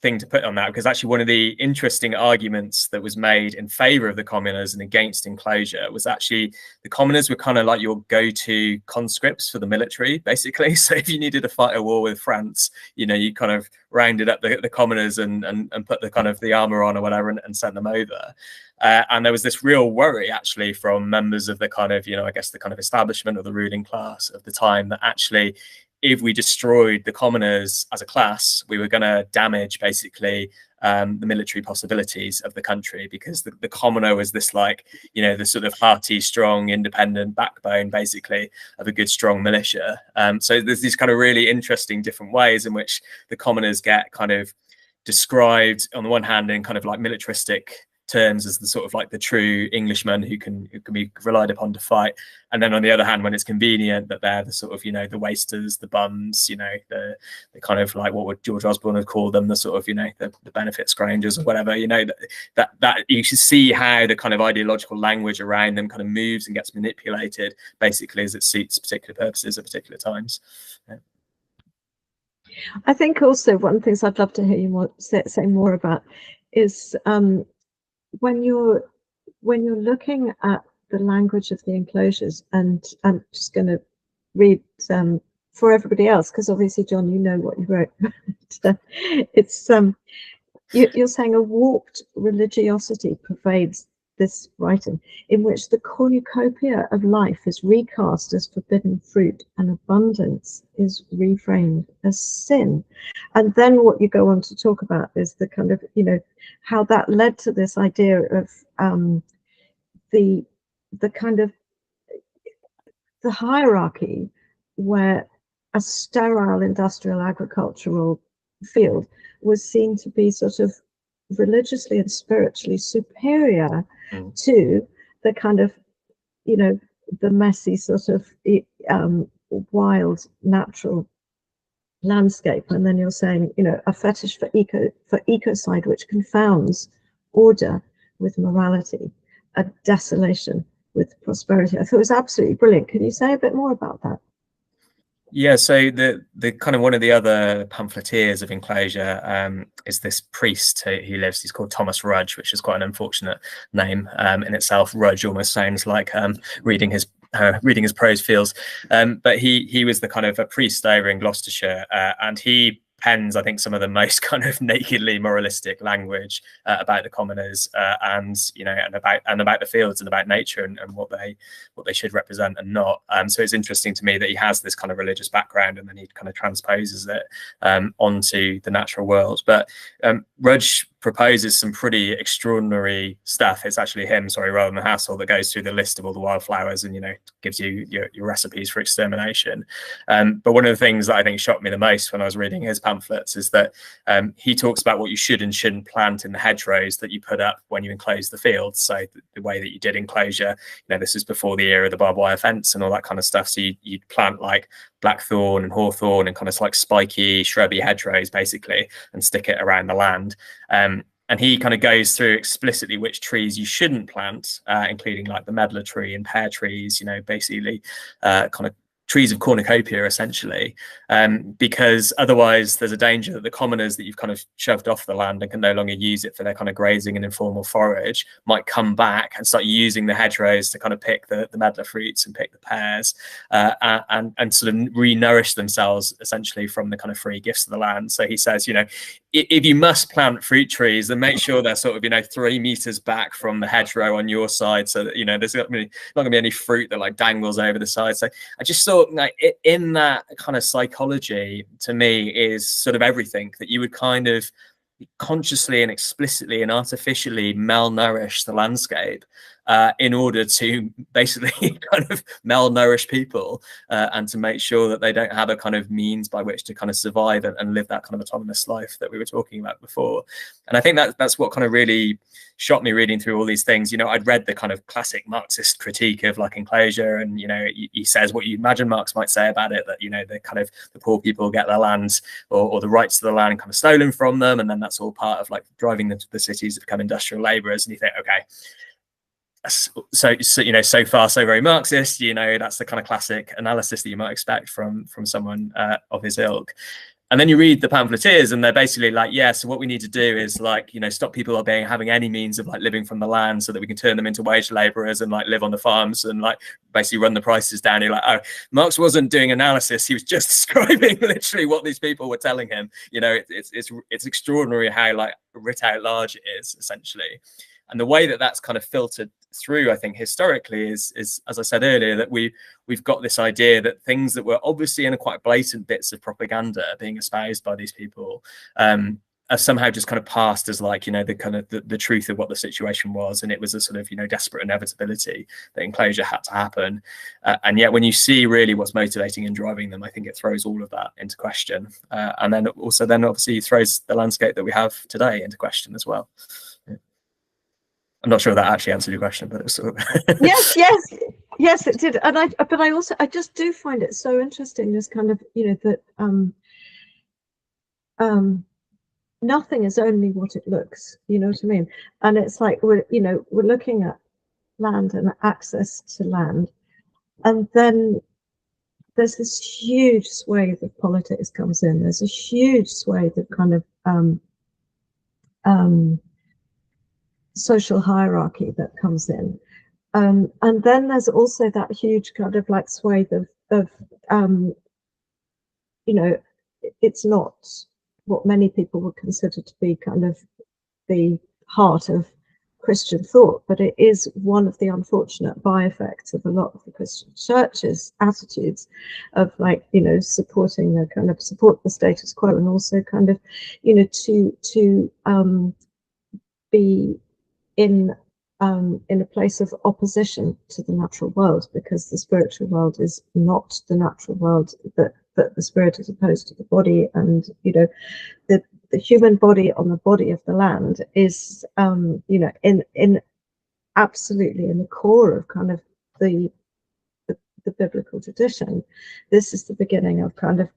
thing to put on that, because actually one of the interesting arguments that was made in favor of the commoners and against enclosure was actually the commoners were kind of like your go-to conscripts for the military, basically. So if you needed to fight a war with France, you know, you kind of rounded up the commoners and put the kind of the armor on or whatever and sent them over. And there was this real worry actually from members of the kind of, you know, I guess the kind of establishment of the ruling class of the time, that actually if we destroyed the commoners as a class, we were going to damage basically the military possibilities of the country, because the commoner was this, like, you know, the sort of hearty, strong, independent backbone basically of a good, strong militia. So there's these kind of really interesting different ways in which the commoners get kind of described on the one hand in kind of like militaristic terms as the sort of like the true Englishman who can be relied upon to fight, and then on the other hand, when it's convenient, that they're the sort of, you know, the wasters, the bums, you know, the kind of like what would George Osborne have called them, the sort of, you know, the benefit scroungers or whatever, you know, that you should see how the kind of ideological language around them kind of moves and gets manipulated basically as it suits particular purposes at particular times. Yeah.
I think also one of the things I'd love to hear you say more about is when you're looking at the language of the enclosures, and I'm just going to read for everybody else, because obviously, John, you know what you wrote. It's you're saying a warped religiosity pervades this writing, in which the cornucopia of life is recast as forbidden fruit and abundance is reframed as sin. And then what you go on to talk about is the kind of, you know, how that led to this idea of the kind of the hierarchy, where a sterile industrial agricultural field was seen to be sort of religiously and spiritually superior to the kind of, you know, the messy sort of wild natural landscape. And then you're saying, you know, a fetish for ecocide, which confounds order with morality, a desolation with prosperity. I thought it was absolutely brilliant. Can you say a bit more about that?
Yeah, so the kind of one of the other pamphleteers of Enclosure is this priest who lives. He's called Thomas Rudge, which is quite an unfortunate name in itself. Rudge almost sounds like reading his prose feels, but he was the kind of a priest over in Gloucestershire, and he pens, I think, some of the most kind of nakedly moralistic language about the commoners, and about the fields and about nature and what they should represent and not. So it's interesting to me that he has this kind of religious background, and then he kind of transposes it onto the natural world. But Rudge proposes some pretty extraordinary stuff. It's actually him, rather than Hassel, that goes through the list of all the wildflowers and gives you your recipes for extermination. But one of the things that I think shocked me the most when I was reading his pamphlets is that he talks about what you should and shouldn't plant in the hedgerows that you put up when you enclose the fields. So the way that you did enclosure, this is before the era of the barbed wire fence and all that kind of stuff. So you'd plant like blackthorn and hawthorn and kind of like spiky, shrubby hedgerows basically, and stick it around the land. And he kind of goes through explicitly which trees you shouldn't plant, including like the medlar tree and pear trees, basically kind of trees of cornucopia essentially, because otherwise there's a danger that the commoners that you've kind of shoved off the land and can no longer use it for their kind of grazing and informal forage might come back and start using the hedgerows to kind of pick the medlar fruits and pick the pears, and sort of re-nourish themselves essentially from the kind of free gifts of the land. So he says, if you must plant fruit trees, then make sure they're sort of 3 meters back from the hedgerow on your side, so that there's not going to be any fruit that like dangles over the side. So I just thought, like, in that kind of psychology, to me, is sort of everything that you would kind of consciously and explicitly and artificially malnourish the landscape in order to basically kind of malnourish people, and to make sure that they don't have a kind of means by which to kind of survive and live that kind of autonomous life that we were talking about before. And I think that's what kind of really shocked me reading through all these things. I'd read the kind of classic Marxist critique of like enclosure, and he says what you imagine Marx might say about it, that the kind of the poor people get their land or the rights to the land kind of stolen from them, and then that's all part of like driving them to the cities to become industrial laborers. And you think, okay, so far so very Marxist, that's the kind of classic analysis that you might expect from someone of his ilk. And then you read the pamphleteers and they're basically like, yeah, so what we need to do is like, stop people having any means of like living from the land, so that we can turn them into wage laborers and like live on the farms and like basically run the prices down. You're like, oh, Marx wasn't doing analysis, he was just describing literally what these people were telling him. It's extraordinary how like writ out large it is essentially. And the way that that's kind of filtered through, I think, historically is as I said earlier, that we've got this idea that things that were obviously in a quite blatant bits of propaganda being espoused by these people are somehow just kind of passed as like, the kind of the truth of what the situation was. And it was a sort of, desperate inevitability that enclosure had to happen. And yet when you see really what's motivating and driving them, I think it throws all of that into question. And then obviously throws the landscape that we have today into question as well. I'm not sure that actually answered your question, but it was sort of
yes, it did. And I just do find it so interesting, this kind of, that nothing is only what it looks, you know what I mean? And it's like we're looking at land and access to land, and then there's this huge swathe of politics comes in. There's a huge swathe of kind of social hierarchy that comes in, and then there's also that huge kind of like swathe of it's not what many people would consider to be kind of the heart of Christian thought, but it is one of the unfortunate by-effects of a lot of the Christian church's attitudes of like, supporting the kind of support the status quo, and also kind of, to be in a place of opposition to the natural world, because the spiritual world is not the natural world, but the spirit is opposed to the body, and the human body on the body of the land is in absolutely in the core of kind of the biblical tradition. This is the beginning of kind of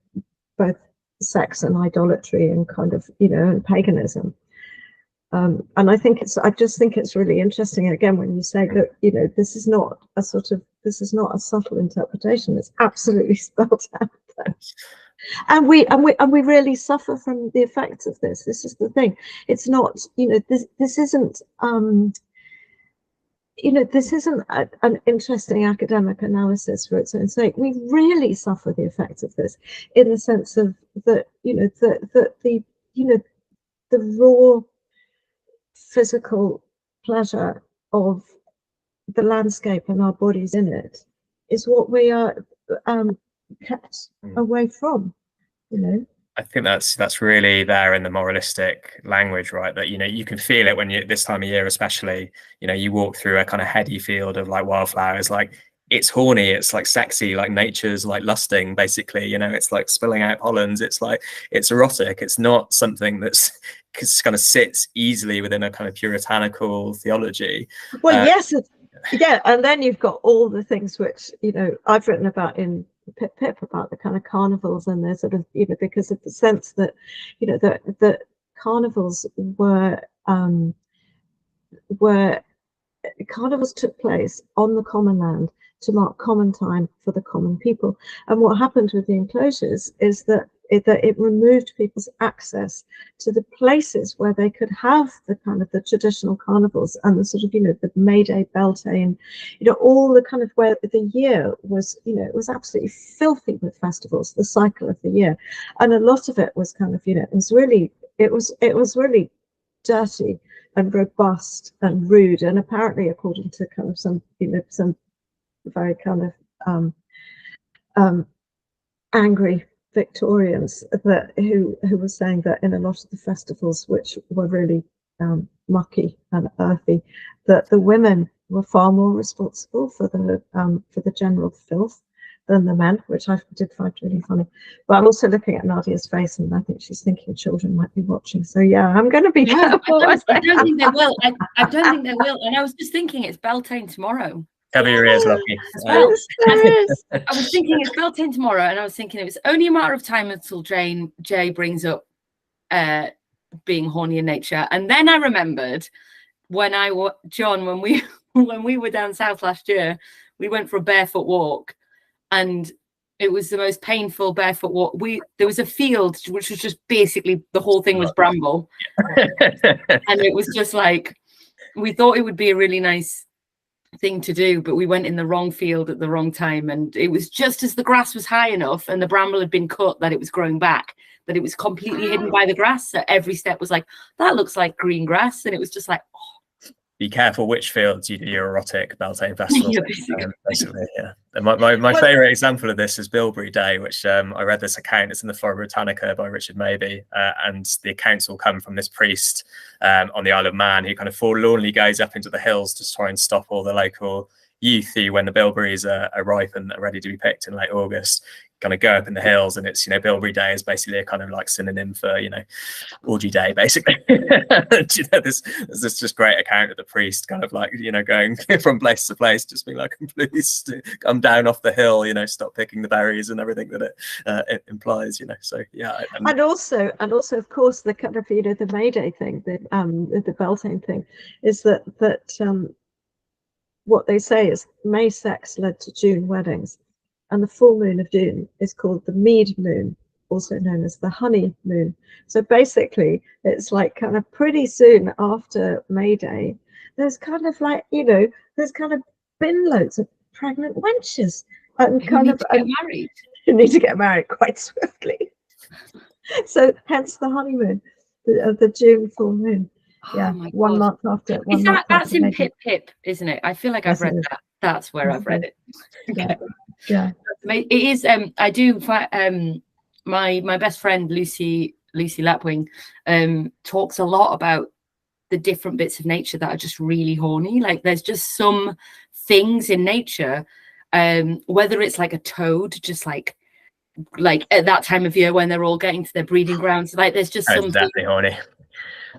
both sex and idolatry and kind of and paganism. And I just think it's really interesting, again, when you say that, you know, this is not a subtle interpretation. It's absolutely spelled out there. And we really suffer from the effects of this. This is the thing. It's not, you know, this isn't you know, this isn't an interesting academic analysis for its own sake. We really suffer the effects of this, in the sense of that, you know, the you know, the raw physical pleasure of the landscape and our bodies in it is what we are kept away from, you know.
I think that's really there in the moralistic language, right? That, you know, you can feel it when you, this time of year especially, you know, you walk through a kind of heady field of like wildflowers, like it's horny, it's like sexy, like nature's like lusting, basically, you know, it's like spilling out pollens, it's like, it's erotic, it's not something that's kind of sits easily within a kind of puritanical theology.
Well, yes, yeah, and then you've got all the things which, you know, I've written about in PipPip about the kind of carnivals, and they're sort of, you know, because of the sense that, you know, that carnivals carnivals took place on the common land to mark common time for the common people. And what happened with the enclosures is that it removed people's access to the places where they could have the kind of the traditional carnivals and the sort of, you know, the May Day, Beltane, you know, all the kind of where the year was, you know, it was absolutely filthy with festivals, the cycle of the year. And a lot of it was kind of, you know, it was really dirty and robust and rude. And apparently, according to kind of some, you know, some very kind of angry Victorians that who were saying that in a lot of the festivals, which were really mucky and earthy, that the women were far more responsible for the general filth than the men, which I did find really funny. But I'm also looking at Nadia's face, and I think she's thinking children might be watching. So yeah, I'm going to be careful.
I don't think they will. I don't think they will. And I was just thinking it's Beltane tomorrow.
Cover your ears, Lockie.
Well, I was thinking it's Beltane tomorrow, and I was thinking it was only a matter of time until Jay brings up being horny in nature. And then I remembered when John, when we were down south last year, we went for a barefoot walk, and it was the most painful barefoot walk. There was a field which was just basically the whole thing was bramble, and it was just like, we thought it would be a really nice thing to do, but we went in the wrong field at the wrong time, and it was just as the grass was high enough and the bramble had been cut that it was growing back, that it was completely hidden by the grass. So every step was like, that looks like green grass, and it was just like, oh.
Be careful which fields you do your erotic Beltane festivals.
Yeah,
basically, yeah. And my favourite example of this is Bilberry Day, which I read this account. It's in the Flora Britannica by Richard Mabey, and the accounts all come from this priest on the Isle of Man who kind of forlornly goes up into the hills to try and stop all the local youth who, when the bilberries are ripe and are ready to be picked in late August, kind of go up in the hills. And it's, you know, Bilberry Day is basically a kind of like synonym for, you know, orgy day, basically. You know, there's this just great account of the priest kind of like, you know, going from place to place, just being like, please come down off the hill, you know, stop picking the berries and everything that it implies, you know. So yeah.
And also of course the kind of, you know, the May Day thing, the Beltane thing, is that what they say is May sex led to June weddings, and the full moon of June is called the mead moon, also known as the honey moon. So basically, it's like kind of pretty soon after May Day, there's kind of like, you know, there's kind of bin loads of pregnant wenches and kind of
get married.
You need to get married quite swiftly. So hence the honeymoon, the June full moon. Yeah,
oh
1 month after.
That's in PipPip, isn't it? I feel like I've read that. That's where I've read it. Okay.
Yeah.
It is. I do. My best friend Lucy Lapwing talks a lot about the different bits of nature that are just really horny. Like there's just some things in nature, whether it's like a toad, just like at that time of year when they're all getting to their breeding grounds. Like there's just something
definitely horny.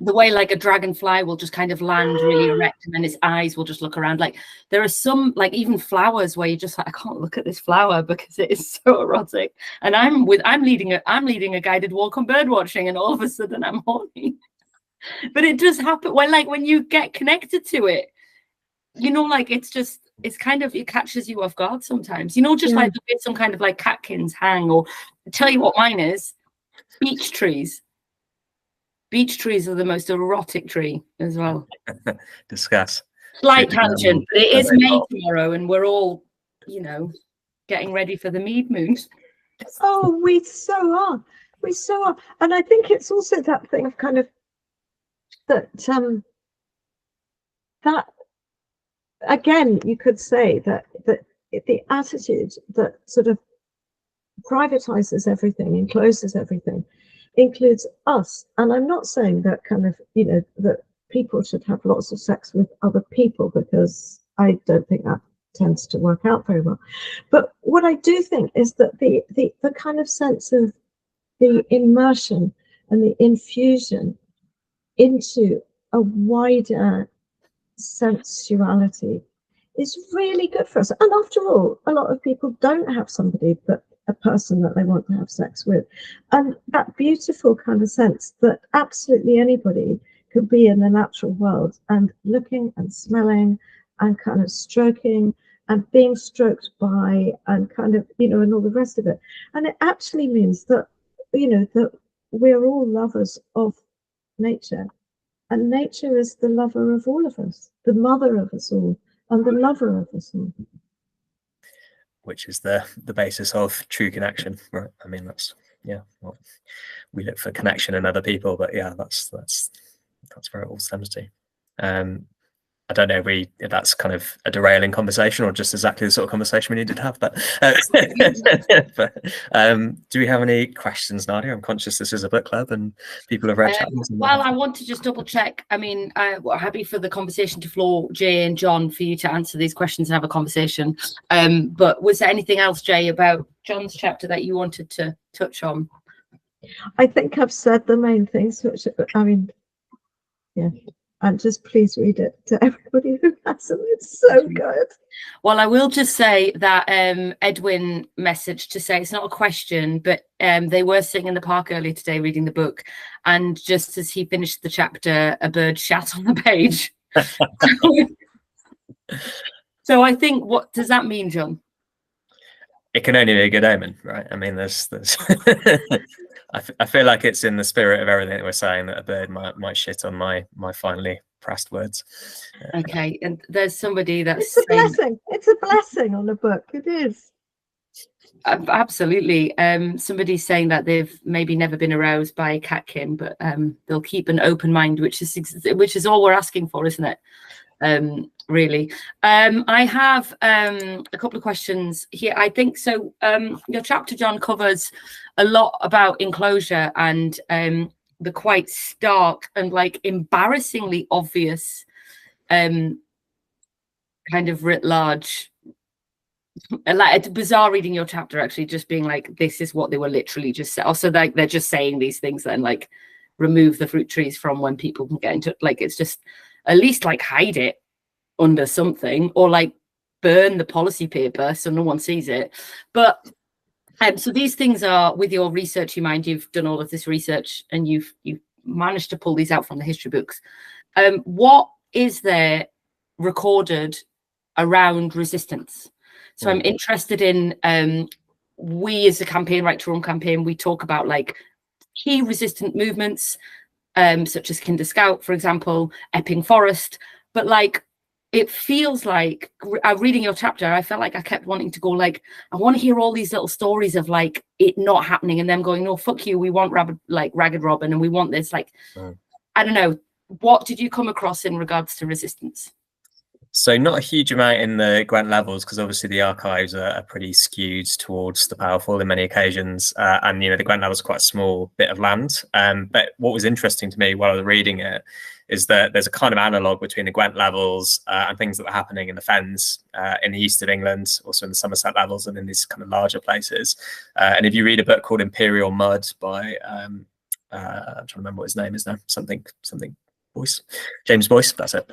The way like a dragonfly will just kind of land really erect and then its eyes will just look around. Like there are some, like even flowers where you just like, I can't look at this flower because it is so erotic. And I'm leading a guided walk on bird watching, and all of a sudden I'm horny. But it does happen when you get connected to it, like it's kind of, it catches you off guard sometimes, just like the way some kind of like catkins hang, or tell you what mine is, beech trees. Beech trees are the most erotic tree as well.
Discuss.
Slight tangent, but it is May tomorrow, and we're all, getting ready for the Mead Moon.
Oh, we so are. We so are. And I think it's also that thing of kind of that again, you could say that the attitude that sort of privatizes everything, encloses everything, includes us. And I'm not saying that kind of, that people should have lots of sex with other people, because I don't think that tends to work out very well. But what I do think is that the kind of sense of the immersion and the infusion into a wider sensuality is really good for us. And after all, a lot of people don't have somebody but a person that they want to have sex with. And that beautiful kind of sense that absolutely anybody could be in the natural world and looking and smelling and kind of stroking and being stroked by, and kind of, and all the rest of it. And it actually means that, that we're all lovers of nature. And nature is the lover of all of us, the mother of us all, and the lover of us all.
Which is the basis of true connection, right? I mean, that's well, we look for connection in other people, but that's where it all stems to. I don't know if that's kind of a derailing conversation or just exactly the sort of conversation we needed to have. But, do we have any questions, Nadia? I'm conscious this is a book club and people have read chapters.
Well, I want to just double check. I mean, we're happy for the conversation to flow, Jay and John, for you to answer these questions and have a conversation. But was there anything else, Jay, about John's chapter that you wanted to touch on?
I think I've said the main things, which, I mean, yeah. And just please read it to everybody who hasn't. It's so good.
Well, I will just say that Edwin messaged to say it's not a question, but they were sitting in the park earlier today reading the book, and just as he finished the chapter, a bird shat on the page. So I think, what does that mean, John?
It can only be a good omen, right? I mean, there's I feel like it's in the spirit of everything that we're saying, that a bird might shit on my finely pressed words.
Okay, and there's somebody that's
it's a blessing. It's a blessing on a book. It is.
Absolutely. Somebody's saying that they've maybe never been aroused by catkin, but they'll keep an open mind, which is all we're asking for, isn't it? Really. I have a couple of questions here. I think so. Your chapter, John, covers a lot about enclosure and the quite stark and like embarrassingly obvious kind of writ large, like it's bizarre reading your chapter, actually, just being like, this is what they were literally just also like they're just saying these things, then like remove the fruit trees from when people can get into, like, it's just at least like hide it under something, or like burn the policy paper so no one sees it. But so these things are, with your research, you mind, you've done all of this research and you've managed to pull these out from the history books. What is there recorded around resistance? So I'm interested in, we as a campaign, Right to Run campaign, we talk about like key resistant movements, such as Kinder Scout, for example, Epping Forest. But like, it feels like, reading your chapter, I felt like I kept wanting to go like, I want to hear all these little stories of like it not happening, and them going, no, fuck you, we want Ragged Robin, and we want this, like, I don't know. What did you come across in regards to resistance?
So not a huge amount in the Gwent levels, because obviously the archives are pretty skewed towards the powerful in many occasions, and the Gwent levels are quite a small bit of land. But what was interesting to me while I was reading it is that there's a kind of analogue between the Gwent levels and things that were happening in the fens in the east of England, also in the Somerset levels and in these kind of larger places. And if you read a book called Imperial Mud by I'm trying to remember what his name is now, something Boyce, James Boyce, that's it.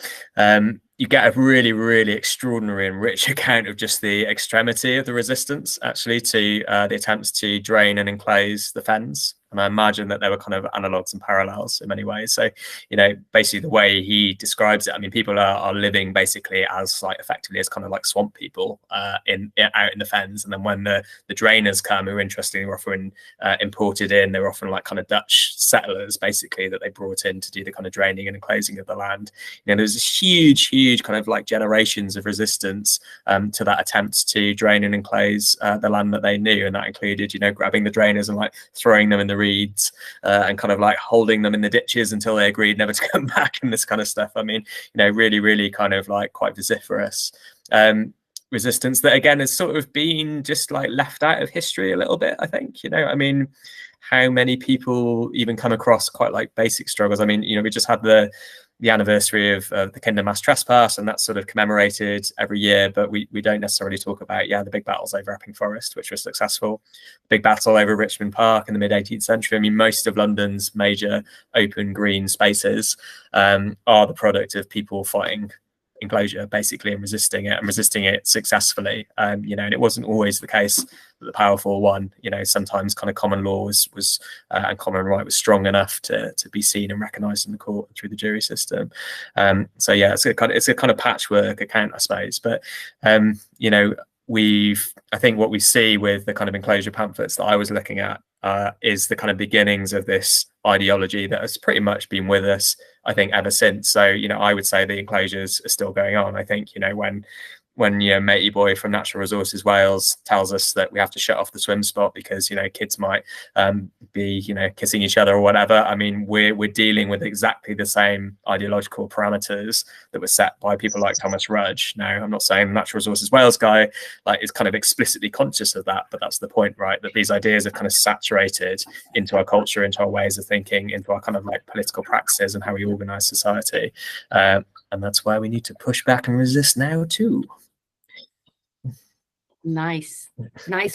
You get a really, really extraordinary and rich account of just the extremity of the resistance, actually, to the attempts to drain and enclose the fens. And I imagine that there were kind of analogues and parallels in many ways. So, you know, basically the way he describes it, I mean, people are living basically as like effectively as kind of like swamp people out in the fens. And then when the drainers come, who interestingly were often imported in, they were often like kind of Dutch settlers basically that they brought in to do the kind of draining and enclosing of the land. You know, there's this huge kind of like generations of resistance to that attempt to drain and enclose the land that they knew. And that included, you know, grabbing the drainers and like throwing them in the reeds and kind of like holding them in the ditches until they agreed never to come back and this kind of stuff. I mean, you know, really kind of like quite vociferous resistance that again has sort of been just like left out of history a little bit, I think. You know, I mean, how many people even come across quite like basic struggles? I mean, you know, we just had the anniversary of the Kingdom Mass Trespass, and that's sort of commemorated every year, but we don't necessarily talk about the big battles over Epping Forest, which were successful, big battle over Richmond Park in the mid 18th century. I mean, most of London's major open green spaces are the product of people fighting enclosure basically and resisting it successfully. You know, and it wasn't always the case that the powerful won. You know, sometimes kind of common law was and common right was strong enough to be seen and recognized in the court through the jury system. So yeah, it's a kind of patchwork account, I suppose. But you know, I think what we see with the kind of enclosure pamphlets that I was looking at is the kind of beginnings of this ideology that has pretty much been with us, I think, ever since. So, you know, I would say the enclosures are still going on. I think, you know, when you know, matey boy from Natural Resources Wales tells us that we have to shut off the swim spot because, you know, kids might be, you know, kissing each other or whatever. I mean, we're dealing with exactly the same ideological parameters that were set by people like Thomas Rudge. Now, I'm not saying the Natural Resources Wales guy like is kind of explicitly conscious of that, but that's the point, right? That these ideas are kind of saturated into our culture, into our ways of thinking, into our kind of like political practices and how we organize society. And that's why we need to push back and resist now too.
Nice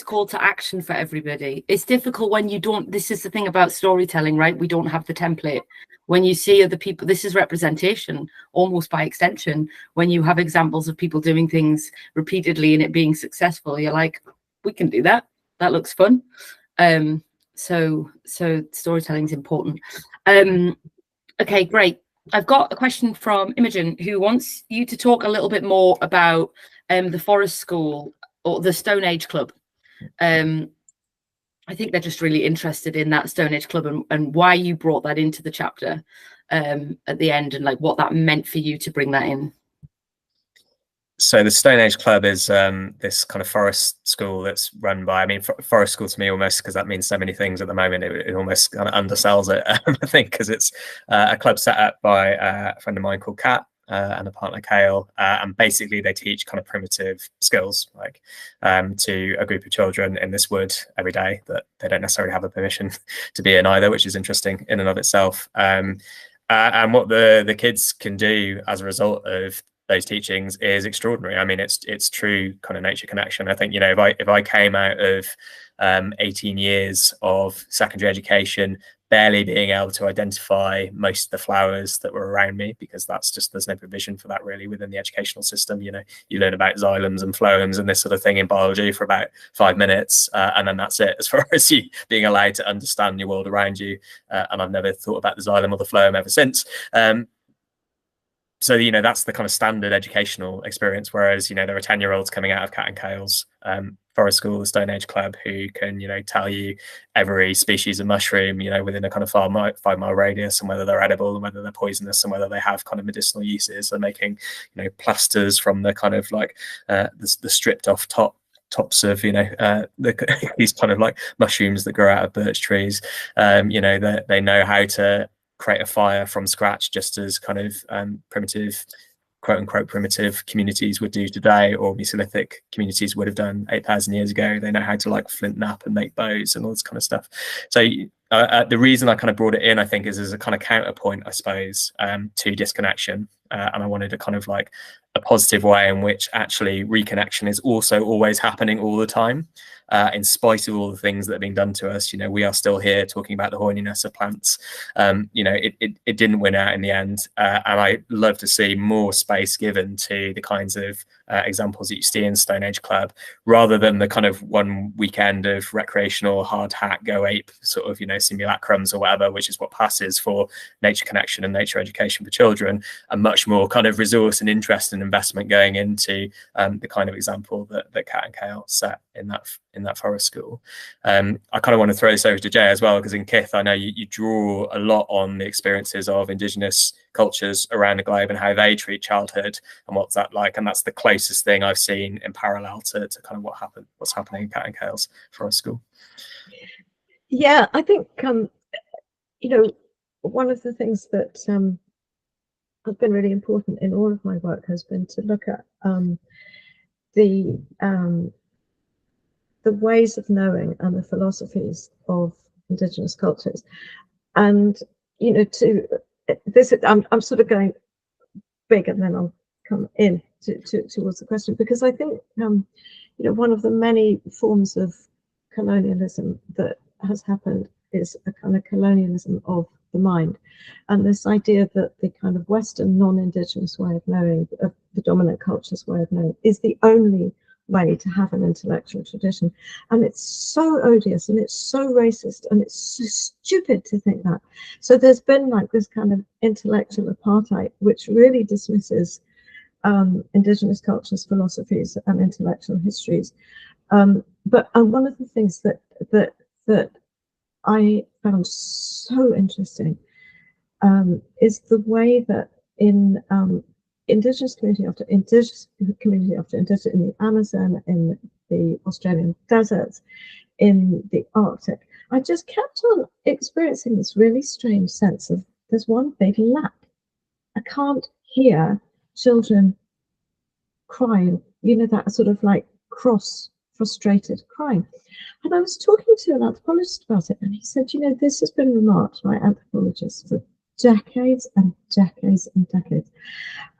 call to action for everybody. It's difficult when you don't, this is the thing about storytelling, right? We don't have the template. When you see other people, this is representation almost by extension. When you have examples of people doing things repeatedly and it being successful, you're like, we can do that. That looks fun. So storytelling is important. Okay, great. I've got a question from Imogen, who wants you to talk a little bit more about the Forest School or the Stone Age Club. I think they're just really interested in that Stone Age Club and why you brought that into the chapter at the end, and like what that meant for you to bring that in.
So the Stone Age Club is this kind of forest school that's run by, I mean, forest school to me almost, because that means so many things at the moment, it almost kind of undersells it, I think, because it's a club set up by a friend of mine called Kat and a partner, Kale, and basically they teach kind of primitive skills, like to a group of children in this wood every day that they don't necessarily have a permission to be in either, which is interesting in and of itself. And what the kids can do as a result of those teachings is extraordinary. I mean, it's true kind of nature connection. I think, you know, if I came out of 18 years of secondary education barely being able to identify most of the flowers that were around me, because that's just, there's no provision for that really within the educational system. You know, you learn about xylums and phloems and this sort of thing in biology for about 5 minutes, and then that's it as far as you being allowed to understand your world around you. And I've never thought about the xylem or the phloem ever since. So, you know, that's the kind of standard educational experience. Whereas, you know, there are 10-year-olds coming out of Cat and Kale's Forest School, the Stone Age Club, who can, you know, tell you every species of mushroom, you know, within a kind of 5 mile radius, and whether they're edible and whether they're poisonous and whether they have kind of medicinal uses. They're making, you know, plasters from the kind of like the stripped off tops of, you know, these kind of like mushrooms that grow out of birch trees. You know, they know how to create a fire from scratch, just as kind of primitive, quote unquote primitive communities would do today, or Mesolithic communities would have done 8,000 years ago. They know how to like flint knap and make bows and all this kind of stuff. So the reason I kind of brought it in, I think, is as a kind of counterpoint, I suppose, to disconnection. And I wanted to kind of like a positive way in which actually reconnection is also always happening all the time. In spite of all the things that are being done to us, you know, we are still here talking about the horniness of plants. You know, it didn't win out in the end, and I love to see more space given to the kinds of examples that you see in Stone Age Club, rather than the kind of one weekend of recreational hard hat go ape sort of, you know, simulacrums or whatever, which is what passes for nature connection and nature education for children. A much more kind of resource and interest and investment going into the kind of example that Kat and Kale set in that forest school. I kind of want to throw this over to Jay as well, because in Kith, I know you draw a lot on the experiences of Indigenous cultures around the globe and how they treat childhood and what's that like. And that's the closest thing I've seen in parallel to kind of what's happening in Kat and Kale's forest school.
Yeah, I think, you know, one of the things that has been really important in all of my work has been to look at the ways of knowing and the philosophies of Indigenous cultures. And, you know, to this, I'm sort of going big and then I'll come in towards the question, because I think, you know, one of the many forms of colonialism that has happened is a kind of colonialism of the mind. And this idea that the kind of Western non-Indigenous way of knowing, of the dominant culture's way of knowing, is the only way to have an intellectual tradition. And it's so odious and it's so racist and it's so stupid to think that. So there's been like this kind of intellectual apartheid, which really dismisses Indigenous cultures, philosophies and intellectual histories. But one of the things that I found so interesting is the way that in Indigenous community after Indigenous community after Indigenous, in the Amazon, in the Australian deserts, in the Arctic, I just kept on experiencing this really strange sense of there's one big lack. I can't hear children crying, you know, that sort of like cross, frustrated crying. And I was talking to an anthropologist about it, and he said, you know, this has been remarked by anthropologists for decades and decades and decades.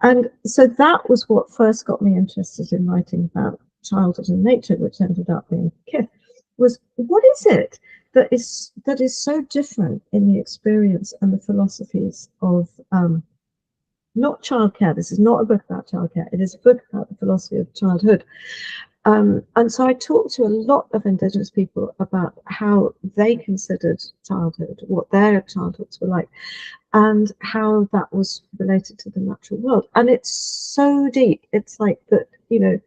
And so that was what first got me interested in writing about childhood and nature, which ended up being Kith, was what is it that is so different in the experience and the philosophies of not childcare. This is not a book about childcare. It is a book about the philosophy of childhood. And so I talked to a lot of Indigenous people about how they considered childhood, what their childhoods were like, and how that was related to the natural world. And it's so deep. It's like that, you know,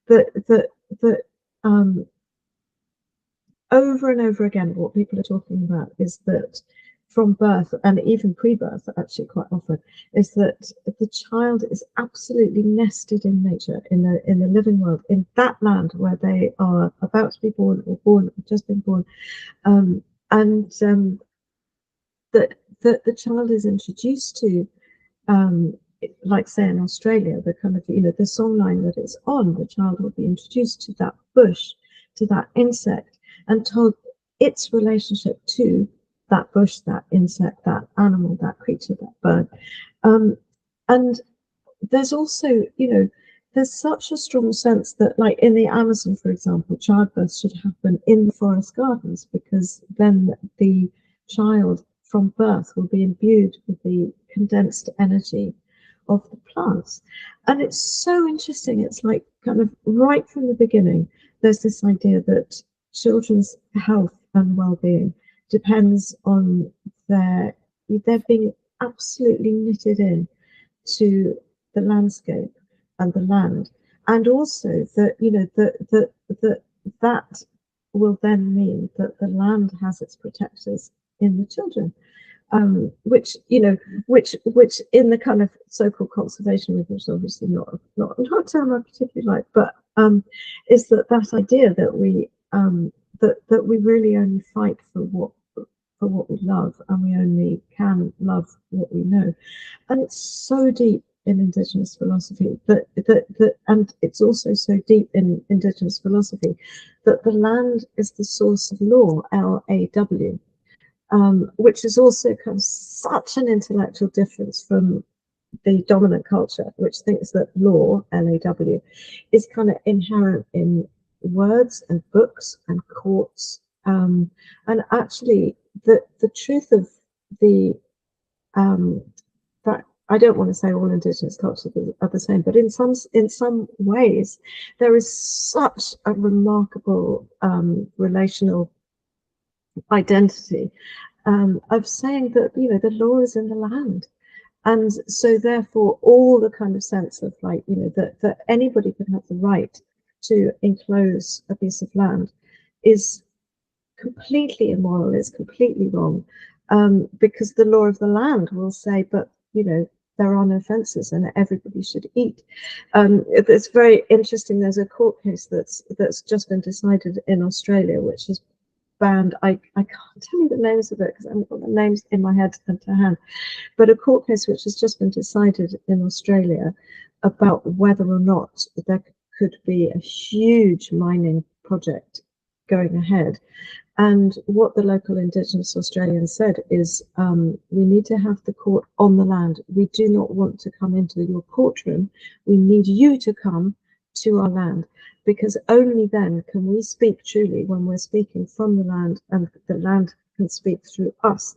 that over and over again, what people are talking about is that from birth, and even pre-birth actually quite often, is that the child is absolutely nested in nature, in the living world, in that land where they are about to be born or born or just been born, that the child is introduced to, like say in Australia, the kind of, you know, the songline that it's on, the child will be introduced to that bush, to that insect, and told its relationship to that bush, that insect, that animal, that creature, that bird. And there's also, you know, there's such a strong sense that, like in the Amazon, for example, childbirth should happen in the forest gardens, because then the child from birth will be imbued with the condensed energy of the plants. And it's so interesting. It's like kind of right from the beginning, there's this idea that children's health and well-being depends on their being absolutely knitted in to the landscape and the land, and also that, you know, that will then mean that the land has its protectors in the children, which, you know, which in the kind of so-called conservation movement, which is obviously not a term I particularly like, but is that idea that we that we really only fight for what we love, and we only can love what we know. And it's so deep in Indigenous philosophy and it's also so deep in Indigenous philosophy that the land is the source of law, LAW, which is also kind of such an intellectual difference from the dominant culture, which thinks that law, L-A-W, is kind of inherent in words and books and courts. And actually, the truth of the that I don't want to say all Indigenous cultures are the same, but in some ways, there is such a remarkable relational identity of saying that, you know, the law is in the land. And so therefore all the kind of sense of, like, you know, that anybody could have the right to enclose a piece of land is completely immoral, it's completely wrong, because the law of the land will say, but, you know, there are no fences and everybody should eat. It's very interesting. There's a court case that's just been decided in Australia, which is banned. I can't tell you the names of it because I haven't got the names in my head and to hand, but a court case which has just been decided in Australia about whether or not there could be a huge mining project going ahead. And what the local Indigenous Australians said is, we need to have the court on the land. We do not want to come into your courtroom. We need you to come to our land, because only then can we speak truly, when we're speaking from the land, and the land can speak through us.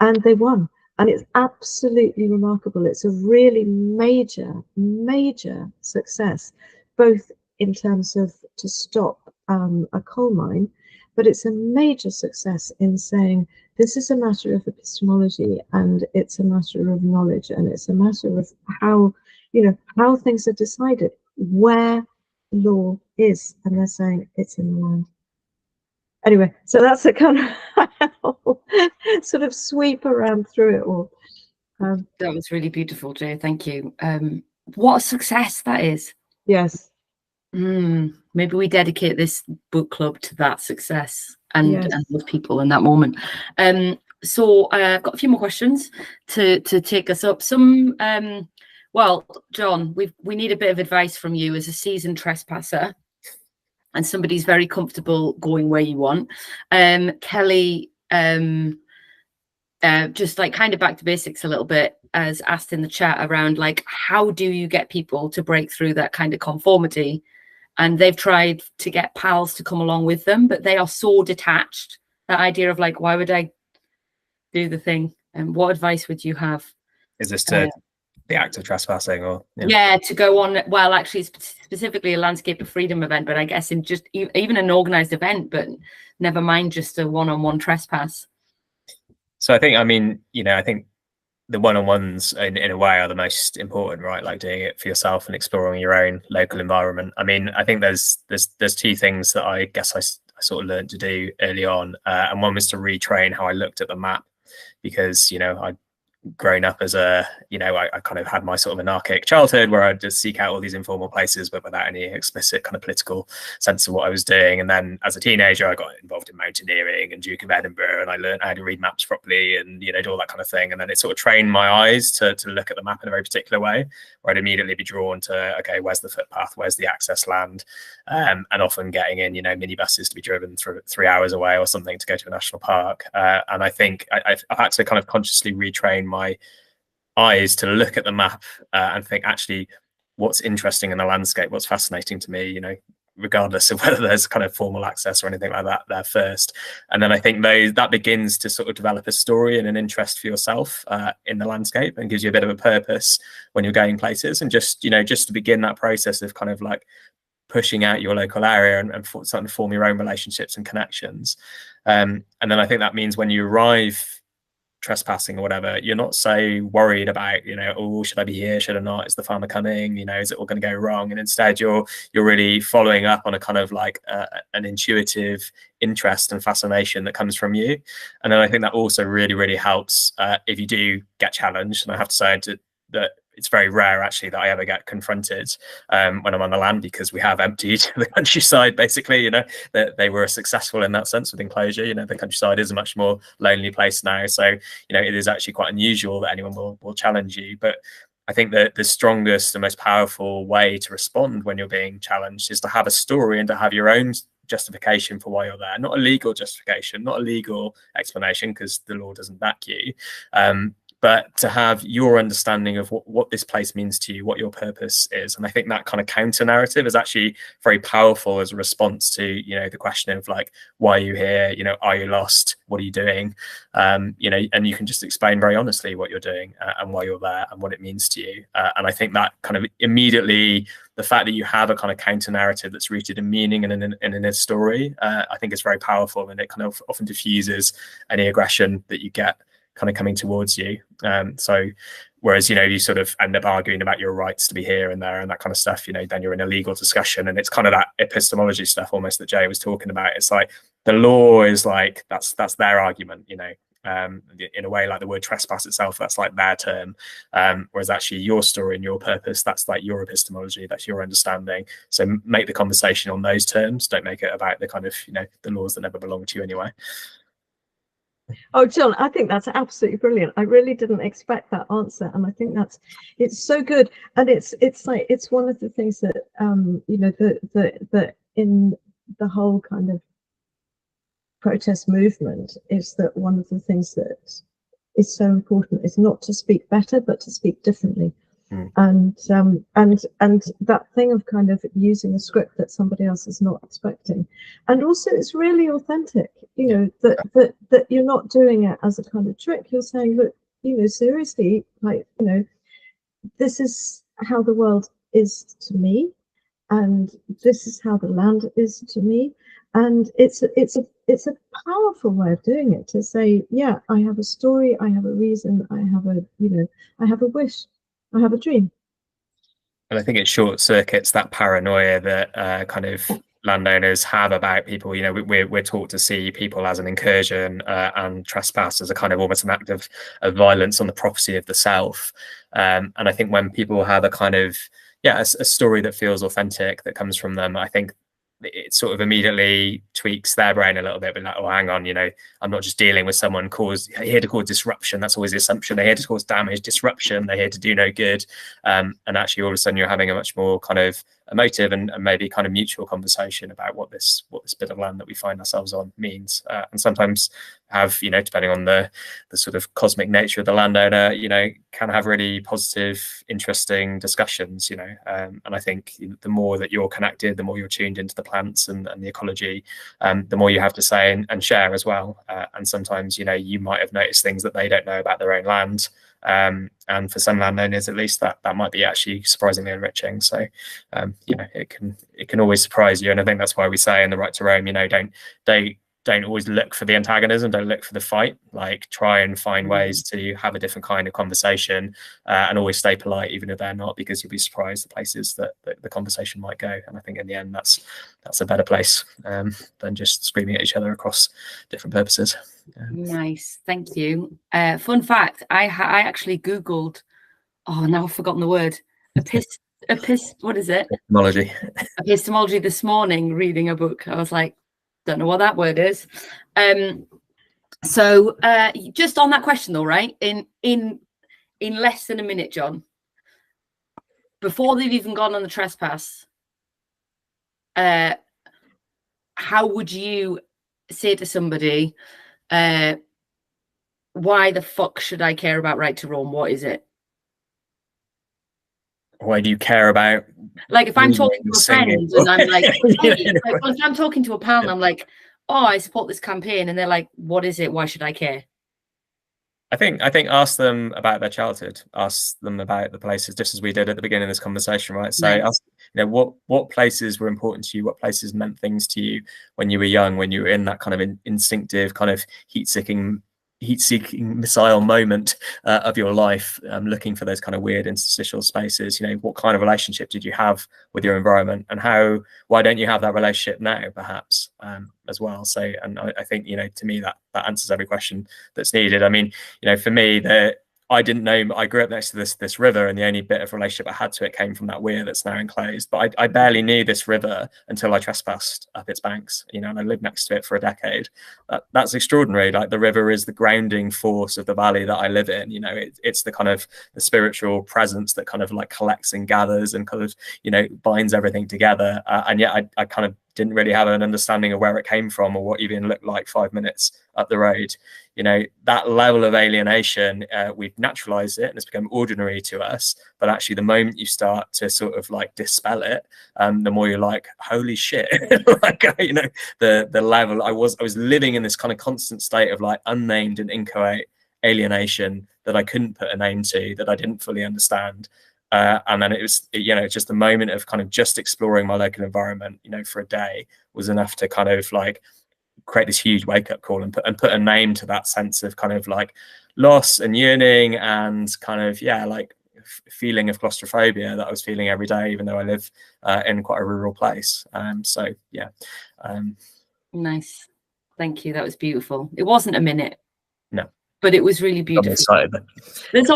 And they won. And it's absolutely remarkable. It's a really major, major success, both in terms of to stop a coal mine, but it's a major success in saying this is a matter of epistemology, and it's a matter of knowledge, and it's a matter of how, you know, how things are decided, where law is, and they're saying it's in the land. Anyway, so that's a kind of sort of sweep around through it all.
That was really beautiful, Jay. Thank you. What a success that is.
Yes.
Maybe we dedicate this book club to that success and,
Yes.
and those people in that moment. So I've got a few more questions to take us up. Some, well, Jon, we need a bit of advice from you as a seasoned trespasser and somebody's very comfortable going where you want. Kelly, just like kind of back to basics a little bit, as asked in the chat around, like, how do you get people to break through that kind of conformity? And they've tried to get pals to come along with them, but they are so detached. That idea of, like, why would I do the thing? And what advice would you have?
Is this to the act of trespassing, or
yeah, to go on? Well, actually, specifically a Landscape of Freedom event, but I guess in just even an organized event, but never mind just a one-on-one trespass.
So I think, I mean, you know, I think the one-on-ones in a way are the most important, right? Like doing it for yourself and exploring your own local environment. I mean, I think there's two things that I guess I sort of learned to do early on, and one was to retrain how I looked at the map, because, you know, I'd grown up as a, you know, I kind of had my sort of anarchic childhood where I'd just seek out all these informal places, but without any explicit kind of political sense of what I was doing. And then as a teenager, I got involved in mountaineering and Duke of Edinburgh, and I learned how to read maps properly and, you know, do all that kind of thing. And then it sort of trained my eyes to look at the map in a very particular way, where I'd immediately be drawn to, okay, where's the footpath, where's the access land, and often getting in, you know, minibuses to be driven through 3 hours away or something to go to a national park. And I think I've had to kind of consciously retrain my eyes to look at the map and think, actually, what's interesting in the landscape, what's fascinating to me, you know, regardless of whether there's kind of formal access or anything like that there first. And then I think that begins to sort of develop a story and an interest for yourself in the landscape, and gives you a bit of a purpose when you're going places. And just, you know, just to begin that process of kind of like pushing out your local area and starting to form your own relationships and connections. And then I think that means when you arrive trespassing or whatever, you're not so worried about, you know, oh, should I be here, should I not, is the farmer coming, you know, is it all going to go wrong? And instead you're really following up on a kind of like an intuitive interest and fascination that comes from you. And then I think that also really helps if you do get challenged. And I have to say that it's very rare actually that I ever get confronted when I'm on the land, because we have emptied the countryside basically, you know, that they were successful in that sense with enclosure. You know, the countryside is a much more lonely place now, so, you know, it is actually quite unusual that anyone will challenge you. But I think that the strongest and most powerful way to respond when you're being challenged is to have a story and to have your own justification for why you're there. Not a legal justification, not a legal explanation, because the law doesn't back you, but to have your understanding of what this place means to you, what your purpose is. And I think that kind of counter narrative is actually very powerful as a response to, you know, the question of like, why are you here? You know, are you lost? What are you doing? You know, and you can just explain very honestly what you're doing and why you're there and what it means to you. And I think that kind of immediately, the fact that you have a kind of counter narrative that's rooted in meaning and in a story, I think is very powerful, and it kind of often diffuses any aggression that you get kind of coming towards you. So whereas, you know, you sort of end up arguing about your rights to be here and there and that kind of stuff, you know, then you're in a legal discussion, and it's kind of that epistemology stuff almost that Jay was talking about. It's like the law is like, that's their argument, you know, in a way, like the word trespass itself, that's like their term, whereas actually your story and your purpose, that's like your epistemology, that's your understanding. So make the conversation on those terms, don't make it about the kind of, you know, the laws that never belong to you anyway.
Oh, Jon, I think that's absolutely brilliant. I really didn't expect that answer, and I think it's so good. And it's like, it's one of the things that you know, that in the whole kind of protest movement, is that one of the things that is so important is not to speak better, but to speak differently. And that thing of kind of using a script that somebody else is not expecting, and also it's really authentic, you know, that you're not doing it as a kind of trick. You're saying, look, you know, seriously, like, you know, this is how the world is to me, and this is how the land is to me, and it's a powerful way of doing it, to say, yeah, I have a story, I have a reason, I have a, you know, I have a wish, I have a dream.
And I think it short circuits that paranoia that kind of landowners have about people. You know, we're taught to see people as an incursion and trespass as a kind of almost an act of violence on the property of the self. And I think when people have a kind of, a story that feels authentic, that comes from them, I think it sort of immediately tweaks their brain a little bit, but like, oh, hang on, you know, I'm not just dealing with someone here to cause disruption. That's always the assumption. They're here to cause damage, disruption. They're here to do no good. And actually, all of a sudden, you're having a much more kind of emotive and maybe kind of mutual conversation about what this bit of land that we find ourselves on means. And sometimes have, you know, depending on the sort of cosmic nature of the landowner, you know, can have really positive, interesting discussions, you know. And I think the more that you're connected, the more you're tuned into the plants and the ecology, the more you have to say and share as well. And sometimes, you know, you might have noticed things that they don't know about their own land. And for some landowners, at least, that might be actually surprisingly enriching. So, you know, it can always surprise you. And I think that's why we say in the Right to Roam, you know, don't always look for the antagonism, don't look for the fight, like try and find ways to have a different kind of conversation, and always stay polite, even if they're not, because you'll be surprised the places that the conversation might go. And I think in the end, that's a better place than just screaming at each other across different purposes.
Nice, thank you. Fun fact, I actually Googled, oh, now I've forgotten the word, what is it?
Epistemology.
Epistemology this morning, reading a book. I was like, don't know what that word is. So just on that question though, right, in less than a minute, Jon, before they've even gone on the trespass, how would you say to somebody, why the fuck should I care about Right to Roam? What is it?
Why do you care about?
Like if I'm talking to a friend and I'm like, hey, if I'm talking to a pal and I'm like, oh, I support this campaign, and they're like, what is it? Why should I care?
I think ask them about their childhood. Ask them about the places, just as we did at the beginning of this conversation, right? So ask, you know, what places were important to you, what places meant things to you when you were young, when you were in that kind of instinctive kind of heat-seeking missile moment of your life, looking for those kind of weird interstitial spaces. You know, what kind of relationship did you have with your environment, and why don't you have that relationship now, perhaps, as well? So, and I think, you know, to me that answers every question that's needed. I mean, you know, for me, I didn't know, I grew up next to this river, and the only bit of relationship I had to it came from that weir that's now enclosed. But I barely knew this river until I trespassed up its banks, you know, and I lived next to it for a decade. That's extraordinary. Like, the river is the grounding force of the valley that I live in. You know, it's the kind of the spiritual presence that kind of like collects and gathers and kind of, you know, binds everything together. And yet I kind of didn't really have an understanding of where it came from or what even looked like 5 minutes up the road. You know, that level of alienation, we've naturalized it and it's become ordinary to us. But actually, the moment you start to sort of like dispel it, the more you're like, holy shit. Like, you know, the level I was living in this kind of constant state of like unnamed and inchoate alienation that I couldn't put a name to, that I didn't fully understand. And then it was, you know, just a moment of kind of just exploring my local environment, you know, for a day was enough to kind of like create this huge wake up call and put a name to that sense of kind of like loss and yearning and kind of, yeah, like feeling of claustrophobia that I was feeling every day, even though I live in quite a rural place. So, yeah.
Nice. Thank you. That was beautiful. It wasn't a minute.
No.
But it was really beautiful. There's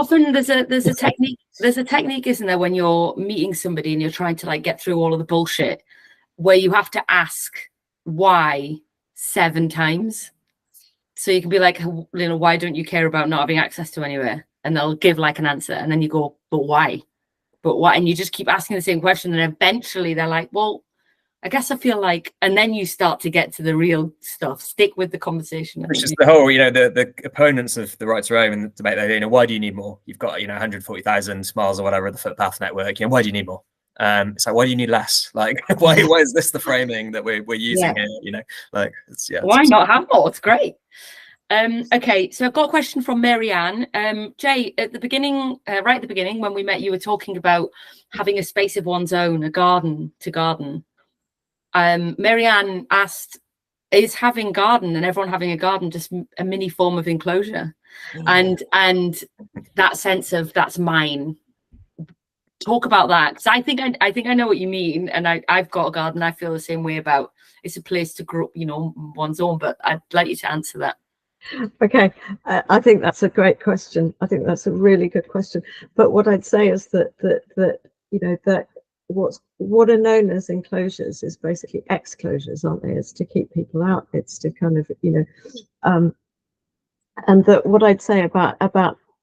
a technique, isn't there, when you're meeting somebody and you're trying to like get through all of the bullshit, where you have to ask why 7 times. So you can be like, you know, why don't you care about not having access to anywhere? And they'll give like an answer, and then you go, but why? But why? And you just keep asking the same question, and eventually they're like, well, I guess I feel like, and then you start to get to the real stuff. Stick with the conversation.
Which is the whole, you know, the opponents of the right to roam and the debate, they, you know, why do you need more? You've got, you know, 140,000 miles or whatever of the footpath network. You know, why do you need more? It's like, why do you need less? Like, why is this the framing that we're using here? You know, like, it's, yeah.
Why not have more? It's great. Okay, so I've got a question from Marianne. Jay, at the beginning, right at the beginning, when we met, you were talking about having a space of one's own, a garden to garden. Marianne asked, is having garden and everyone having a garden just a mini form of enclosure? And that sense of that's mine. Talk about that, because I think I know what you mean, and I've got a garden. I feel the same way about it's a place to grow, you know, one's own. But I'd like you to answer that.
Okay, I think that's a great question. I think that's a really good question. But what I'd say is that you know, that what are known as enclosures is basically exclosures, aren't they? It's to keep people out. It's to kind of, you know, and that what I'd say about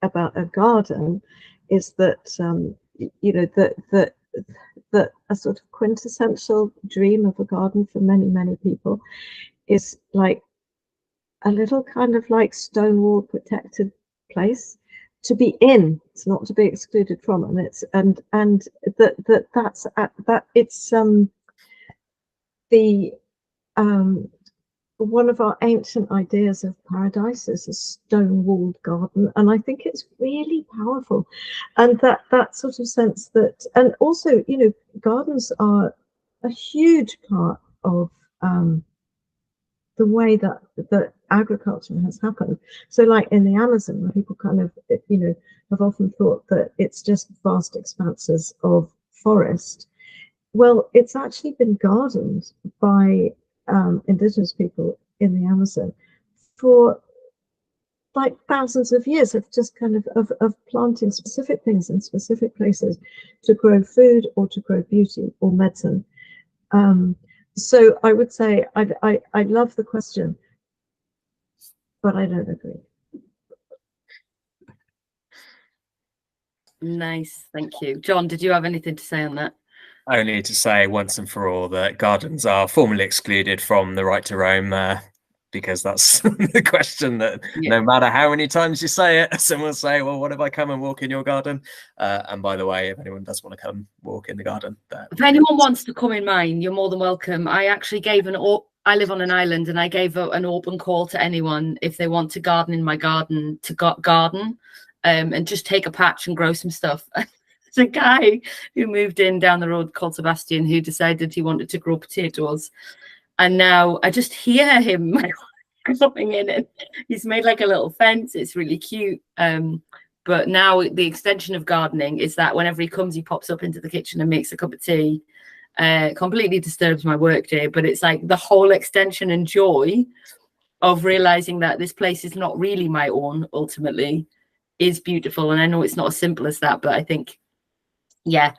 a garden is that you know, that a sort of quintessential dream of a garden for many people is like a little kind of like stone wall protected place to be in. It's not to be excluded from, and it's that's it's the one of our ancient ideas of paradise is a stone-walled garden, and I think it's really powerful. And that sort of sense that, and also, you know, gardens are a huge part of the way that agriculture has happened. So like in the Amazon, where people kind of, you know, have often thought that it's just vast expanses of forest. Well, it's actually been gardened by indigenous people in the Amazon for like thousands of years of just kind of planting specific things in specific places to grow food or to grow beauty or medicine. So I would say I love the question, but I don't agree.
Nice, thank you. John, did you have anything to say on that?
Only to say once and for all that gardens are formally excluded from the right to roam, because that's the question that no matter how many times you say it, someone will say, well, what if I come and walk in your garden? And by the way, if anyone does want to come walk in the garden,
if anyone wants to come in mine, you're more than welcome. I actually gave I live on an island, and I gave an open call to anyone if they want to garden in my garden to garden, and just take a patch and grow some stuff. There's a guy who moved in down the road called Sebastian who decided he wanted to grow potatoes, and now I just hear him coming in, and he's made like a little fence. It's really cute. But now the extension of gardening is that whenever he comes, he pops up into the kitchen and makes a cup of tea. Completely disturbs my work day, but it's like the whole extension and joy of realizing that this place is not really my own ultimately is beautiful. And I know it's not as simple as that, but I think, yeah,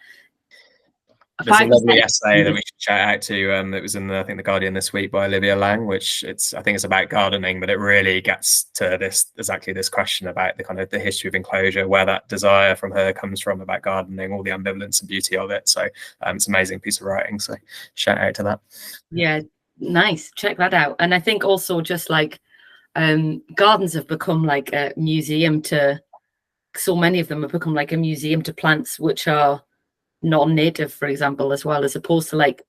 There's a lovely
5%.
essay that we should shout out to. It was in I think the Guardian this week by Olivia Lang, which I think it's about gardening, but it really gets to exactly this question about the kind of the history of enclosure, where that desire from her comes from about gardening, all the ambivalence and beauty of it. So it's an amazing piece of writing. So shout out to that.
Yeah, nice. Check that out. And I think also just like gardens have become like a museum to, so many of them have become like a museum to plants which are non-native, for example, as well, as opposed to like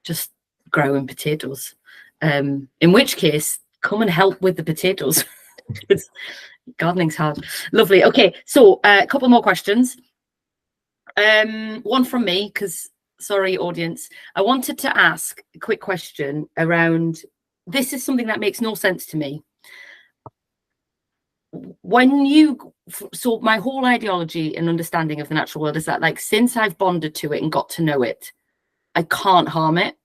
just growing potatoes, in which case come and help with the potatoes. It's, gardening's hard. Lovely. Okay, so a couple more questions. One from me, because sorry audience, I wanted to ask a quick question around, this is something that makes no sense to me. So my whole ideology and understanding of the natural world is that, like, since I've bonded to it and got to know it, I can't harm it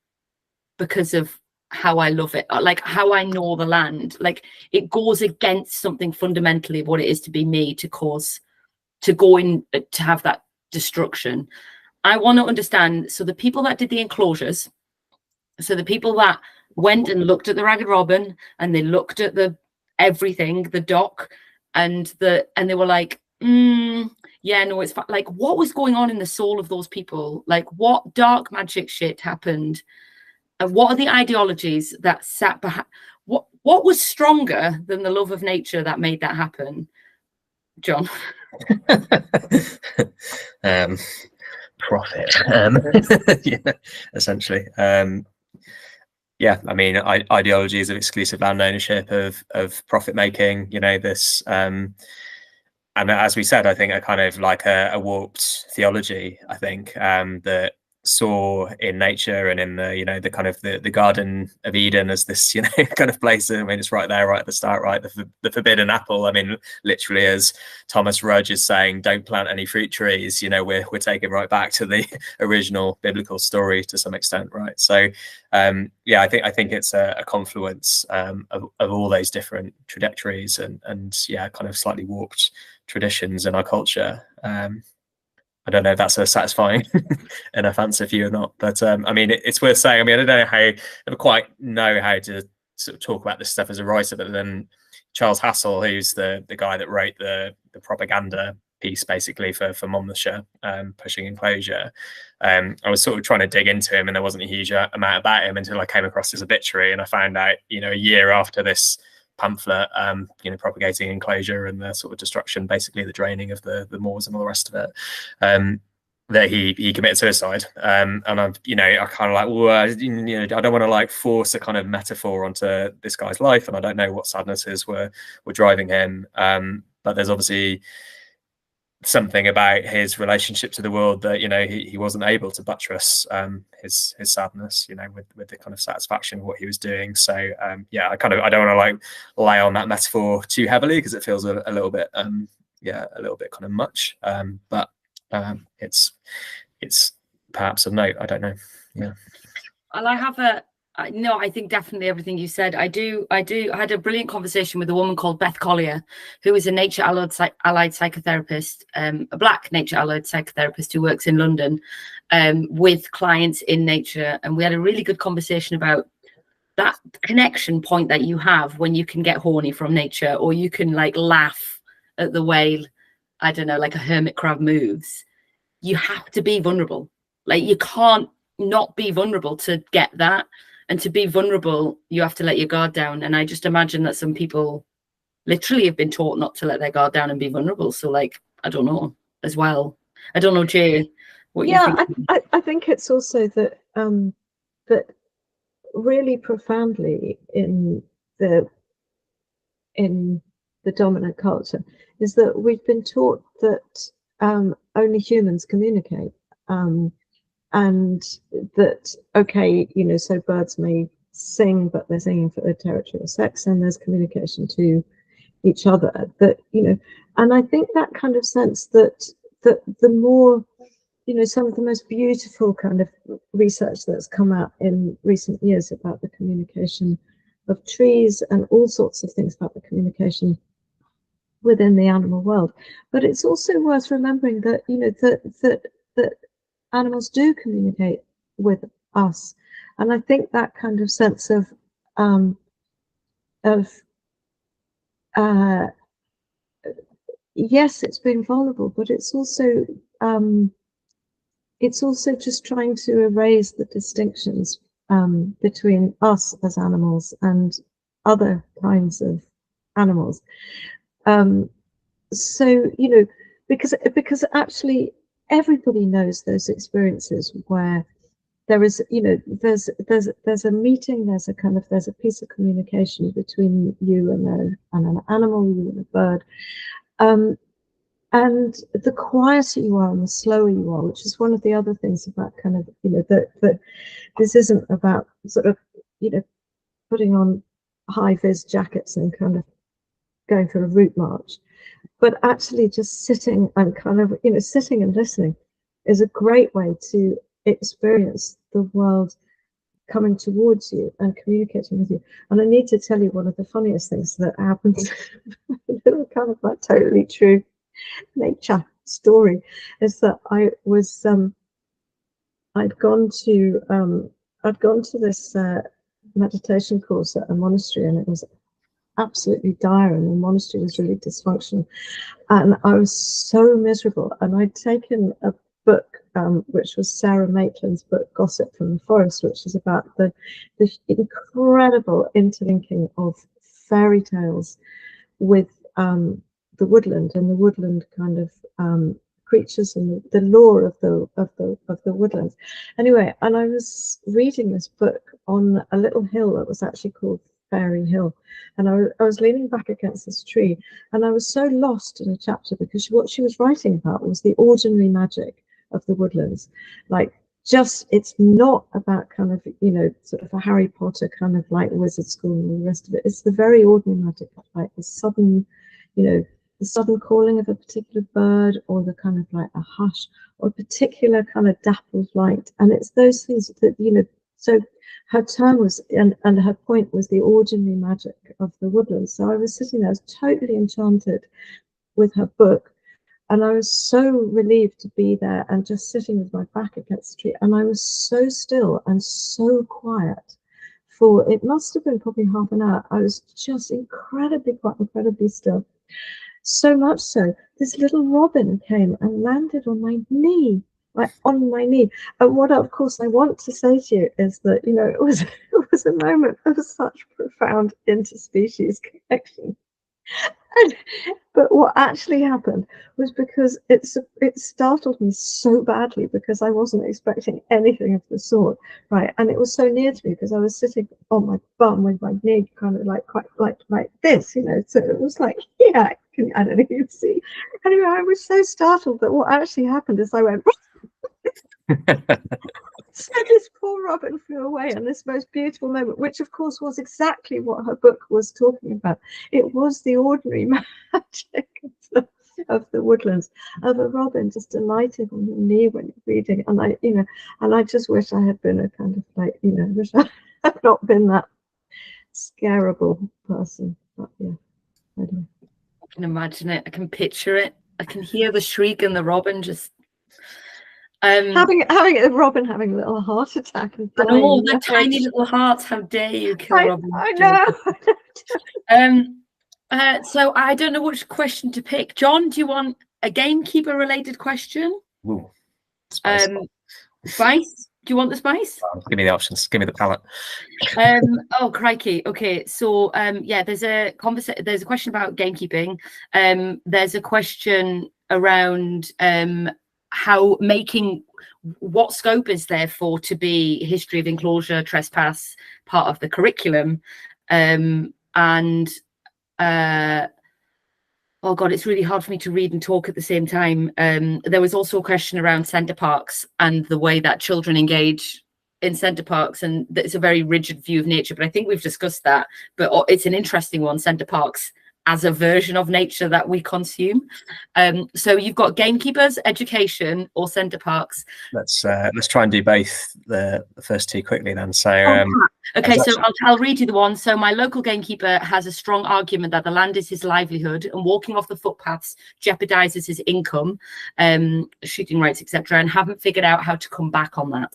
because of how I love it, like how I know the land. Like, it goes against something fundamentally of what it is to be me, to go in to have that destruction. I want to understand, so the people that did the enclosures, so the people that went and looked at the Ragged Robin and they looked at the everything, the dock, and they were like, yeah, no, it's like, what was going on in the soul of those people? Like, what dark magic shit happened? And what are the ideologies that sat behind? What was stronger than the love of nature that made that happen, Jon?
Profit, yeah, essentially. Yeah, I mean, ideologies of exclusive land ownership, of profit making, you know, this, and as we said, I think a kind of like a warped theology, I think, that saw in nature and in the, you know, the kind of the Garden of Eden as this, you know, kind of place. I mean, it's right there, right at the start, right? The forbidden apple. I mean, literally, as Thomas Rudge is saying, don't plant any fruit trees. You know, we're taking right back to the original biblical story to some extent, right? So, yeah, I think it's a confluence of all those different trajectories and yeah, kind of slightly warped traditions in our culture. I don't know if that's a satisfying enough answer for you or not, but I mean, it's worth saying. I mean, I never quite know how to sort of talk about this stuff as a writer, but then Charles Hassel, who's the guy that wrote the propaganda piece basically for Monmouthshire, pushing enclosure, I was sort of trying to dig into him, and there wasn't a huge amount about him until I came across his obituary, and I found out, you know, a year after this pamphlet, you know, propagating enclosure and the sort of destruction, basically the draining of the moors and all the rest of it, that he committed suicide. And I'm, you know, I kind of like, well, you know, I don't want to like force a kind of metaphor onto this guy's life, and I don't know what sadnesses were driving him, but there's obviously something about his relationship to the world that, you know, he wasn't able to buttress his sadness, you know, with the kind of satisfaction of what he was doing. So yeah, I don't want to like lay on that metaphor too heavily, because it feels a little bit yeah, a little bit kind of much, but it's perhaps of note. I don't know. Yeah.
Well, I have no, I think definitely everything you said. I had a brilliant conversation with a woman called Beth Collier, who is a nature allied psychotherapist, a Black nature allied psychotherapist who works in London with clients in nature. And we had a really good conversation about that connection point that you have when you can get horny from nature, or you can like laugh at the way, I don't know, like a hermit crab moves. You have to be vulnerable. Like, you can't not be vulnerable to get that. And to be vulnerable, you have to let your guard down. And I just imagine that some people literally have been taught not to let their guard down and be vulnerable. So, like, I don't know as well. I don't know, Jay, what you think?
I think it's also that that really profoundly in the dominant culture is that we've been taught that only humans communicate. And that, okay, you know, so birds may sing, but they're singing for their territorial sex, and there's communication to each other. That, you know, and I think that kind of sense that the more, you know, some of the most beautiful kind of research that's come out in recent years about the communication of trees and all sorts of things about the communication within the animal world. But it's also worth remembering that, you know, that animals do communicate with us. And I think that kind of sense of yes, it's being vulnerable, but it's also just trying to erase the distinctions between us as animals and other kinds of animals. So, you know, because actually everybody knows those experiences where there is, you know, there's a meeting, there's a piece of communication between you and an animal, you and a bird. And the quieter you are and the slower you are, which is one of the other things about kind of, you know, that this isn't about sort of, you know, putting on high vis jackets and kind of going for a route march, but actually just sitting and kind of, you know, sitting and listening is a great way to experience the world coming towards you and communicating with you. And I need to tell you one of the funniest things that happened, kind of like totally true nature story, is that I was I'd gone to this meditation course at a monastery, and it was absolutely dire, and the monastery was really dysfunctional, and I was so miserable. And I'd taken a book which was Sarah Maitland's book Gossip from the Forest, which is about the incredible interlinking of fairy tales with the woodland and the woodland kind of creatures and the lore of the woodlands. Anyway, and I was reading this book on a little hill that was actually called Fairy Hill, and I was leaning back against this tree, and I was so lost in a chapter because what she was writing about was the ordinary magic of the woodlands. Like, just, it's not about kind of, you know, sort of a Harry Potter kind of like wizard school and all the rest of it. It's the very ordinary magic of like the sudden, you know, the sudden calling of a particular bird, or the kind of like a hush, or a particular kind of dappled light. And it's those things that, you know, so her term was, and her point was the ordinary magic of the woodlands. So I was sitting there, I was totally enchanted with her book. And I was so relieved to be there and just sitting with my back against the tree. And I was so still and so quiet for, it must have been probably half an hour. I was just incredibly quiet, incredibly still. So much so, this little robin came and landed on my knee, like on my knee. And what, of course, I want to say to you is that, you know, it was a moment of such profound interspecies connection. But what actually happened was, because it startled me so badly, because I wasn't expecting anything of the sort, right? And it was so near to me because I was sitting on my bum with my knee kind of like quite like this, you know. So it was like, yeah, I don't know if you can see. Anyway, I was so startled that what actually happened is I went. So this poor robin flew away, and this most beautiful moment, which of course was exactly what her book was talking about. It was the ordinary magic of the woodlands, of a robin just delighted on your knee when you're reading. And I, you know, and I just wish I had been a kind of like, you know, wish I had not been that scarable person. But yeah, I don't know.
I can imagine it. I can picture it. I can hear the shriek and the robin just.
Having a robin having a little heart attack and dying.
And all the tiny little hearts. How dare you kill Robin?
I
know. So I don't know which question to pick. John, do you want a gamekeeper related question?
Ooh, spice.
Spice? Do you want the spice?
Give me the options. Give me the palette.
Oh crikey. Okay. So yeah, there's a question about gamekeeping. There's a question around how making, what scope is there for to be history of enclosure, trespass part of the curriculum, and oh god, it's really hard for me to read and talk at the same time. There was also a question around centre parks and the way that children engage in centre parks, and it's a very rigid view of nature, but I think we've discussed that. But it's an interesting one, centre parks as a version of nature that we consume. So you've got gamekeepers, education, or centre parks.
Let's try and do both the first two quickly then. So
okay, so I'll read you the one. So my local gamekeeper has a strong argument that the land is his livelihood and walking off the footpaths jeopardizes his income, shooting rights, etc., and haven't figured out how to come back on that.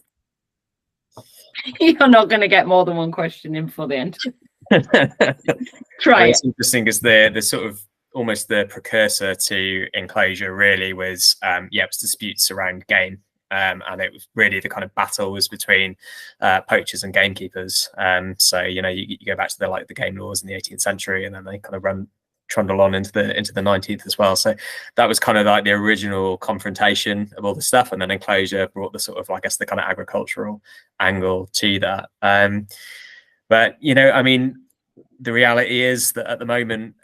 You're not going to get more than one question in before the end. Try it.
It's interesting because the sort of almost the precursor to enclosure really was it was disputes around game, and it was really the kind of battle was between poachers and gamekeepers. So you know you go back to the game laws in the 18th century, and then they kind of trundle on into the 19th as well. So that was kind of like the original confrontation of all the stuff, and then enclosure brought the sort of, I guess, the kind of agricultural angle to that. But you know, I mean, the reality is that at the moment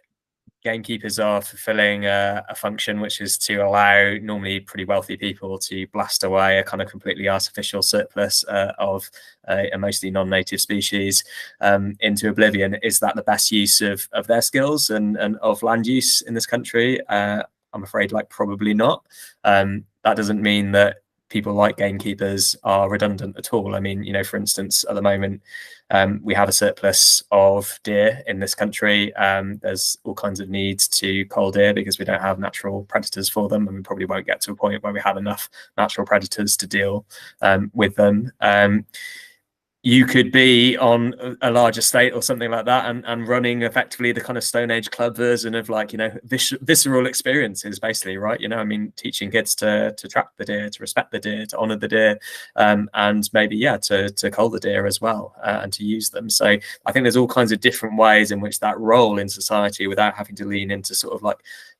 gamekeepers are fulfilling a function which is to allow normally pretty wealthy people to blast away a kind of completely artificial surplus of a mostly non-native species into oblivion. Is that the best use of their skills and of land use in this country? I'm afraid probably not. That doesn't mean that people like gamekeepers are redundant at all. I mean, you know, for instance, at the moment, we have a surplus of deer in this country. There's all kinds of needs to cull deer because we don't have natural predators for them, and we probably won't get to a point where we have enough natural predators to deal with them. You could be on a large estate or something like that and running effectively the kind of Stone Age club version of visceral experiences, basically, right? You know, I mean, teaching kids to trap the deer, to respect the deer, to honor the deer, and maybe, to cull the deer as well, and to use them. So I think there's all kinds of different ways in which that role in society, without having to lean into sort of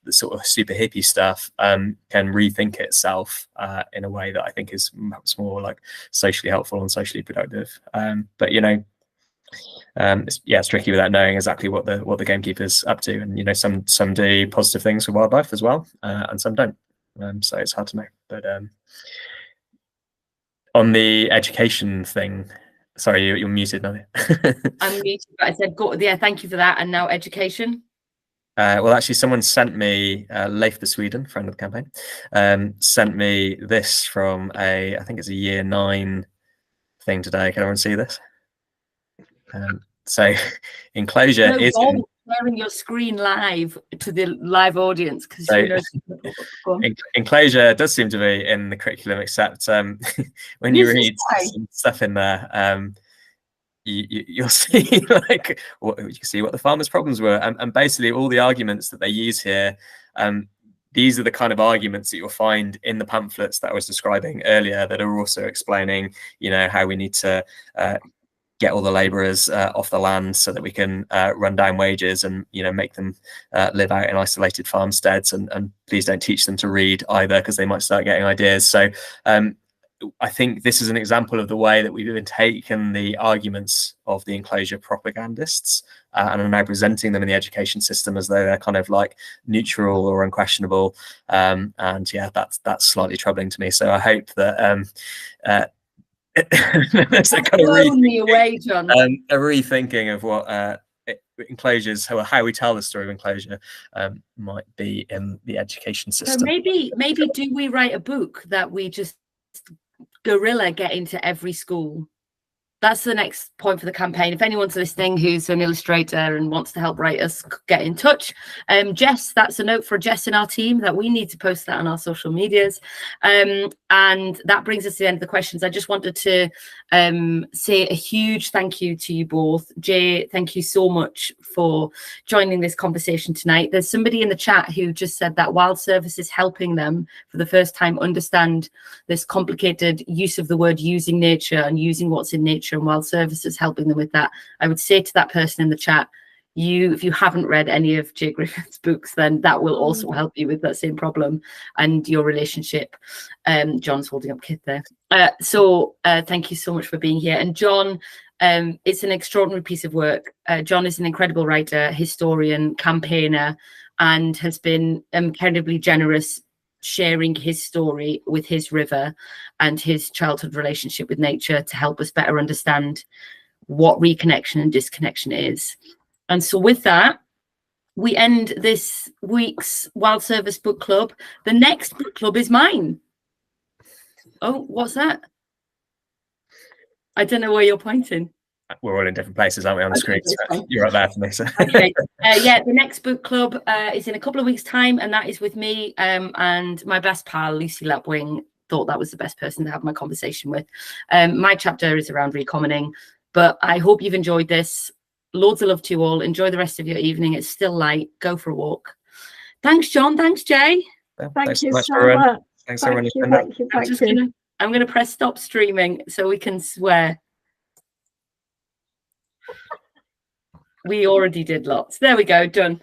the sort of super hippie stuff, can rethink itself in a way that I think is perhaps more socially helpful and socially productive. But you know, it's tricky without knowing exactly what the gamekeeper's up to, and you know, some do positive things for wildlife as well, and some don't. So it's hard to know. But on the education thing, sorry, you're muted now.
I'm muted, but I said, thank you for that. And now education.
Well, actually, someone sent me, Leif the Sweden, friend of the campaign, sent me this from I think it's a year 9 thing today. Can everyone see this? So enclosure is
sharing your screen live to the live audience, because
enclosure does seem to be in the curriculum, except when you read some stuff in there, you'll see you can see what the farmers' problems were, and basically all the arguments that they use here. These are the kind of arguments that you'll find in the pamphlets that I was describing earlier, that are also explaining, you know, how we need to get all the labourers off the land so that we can run down wages and, you know, make them live out in isolated farmsteads, and please don't teach them to read either, because they might start getting ideas. So I think this is an example of the way that we've even taken the arguments of the enclosure propagandists and are now presenting them in the education system as though they're kind of neutral or unquestionable. And yeah, that's slightly troubling to me. So I hope that there's a kind of a rethinking of what enclosures, how we tell the story of enclosure, might be in the education system.
So maybe do we write a book that we just guerrilla get into every school? That's the next point for the campaign. If anyone's listening who's an illustrator and wants to help write us, get in touch. Jess, that's a note for Jess in our team, that we need to post that on our social medias. And that brings us to the end of the questions. I just wanted to say a huge thank you to you both. Jay, thank you so much for joining this conversation tonight. There's somebody in the chat who just said that Wild Service is helping them for the first time understand this complicated use of the word using nature and using what's in nature, and Wild Services helping them with that. I would say to that person in the chat, if you haven't read any of Jay Griffiths' books, then that will also help you with that same problem and your relationship. John's holding up Kith there. So thank you so much for being here. And Jon, it's an extraordinary piece of work. Jon is an incredible writer, historian, campaigner, and has been incredibly generous sharing his story with his river and his childhood relationship with nature to help us better understand what reconnection and disconnection is. And so with that, we end this week's Wild Service Book Club. The next book club is mine. Oh, what's that? I don't know where you're pointing.
We're all in different places, aren't we, on the screen? So you're up there for me. So.
Okay. Yeah, the next book club is in a couple of weeks' time, and that is with me and my best pal, Lucy Lapwing. Thought that was the best person to have my conversation with. My chapter is around recommoning, but I hope you've enjoyed this. Loads of love to you all. Enjoy the rest of your evening. It's still light. Go for a walk. Thanks, John. Thanks, Jay.
Thank you so much.
Thanks, everyone.
Thank you.
I'm going to press stop streaming so we can swear. We already did lots. There we go. Done.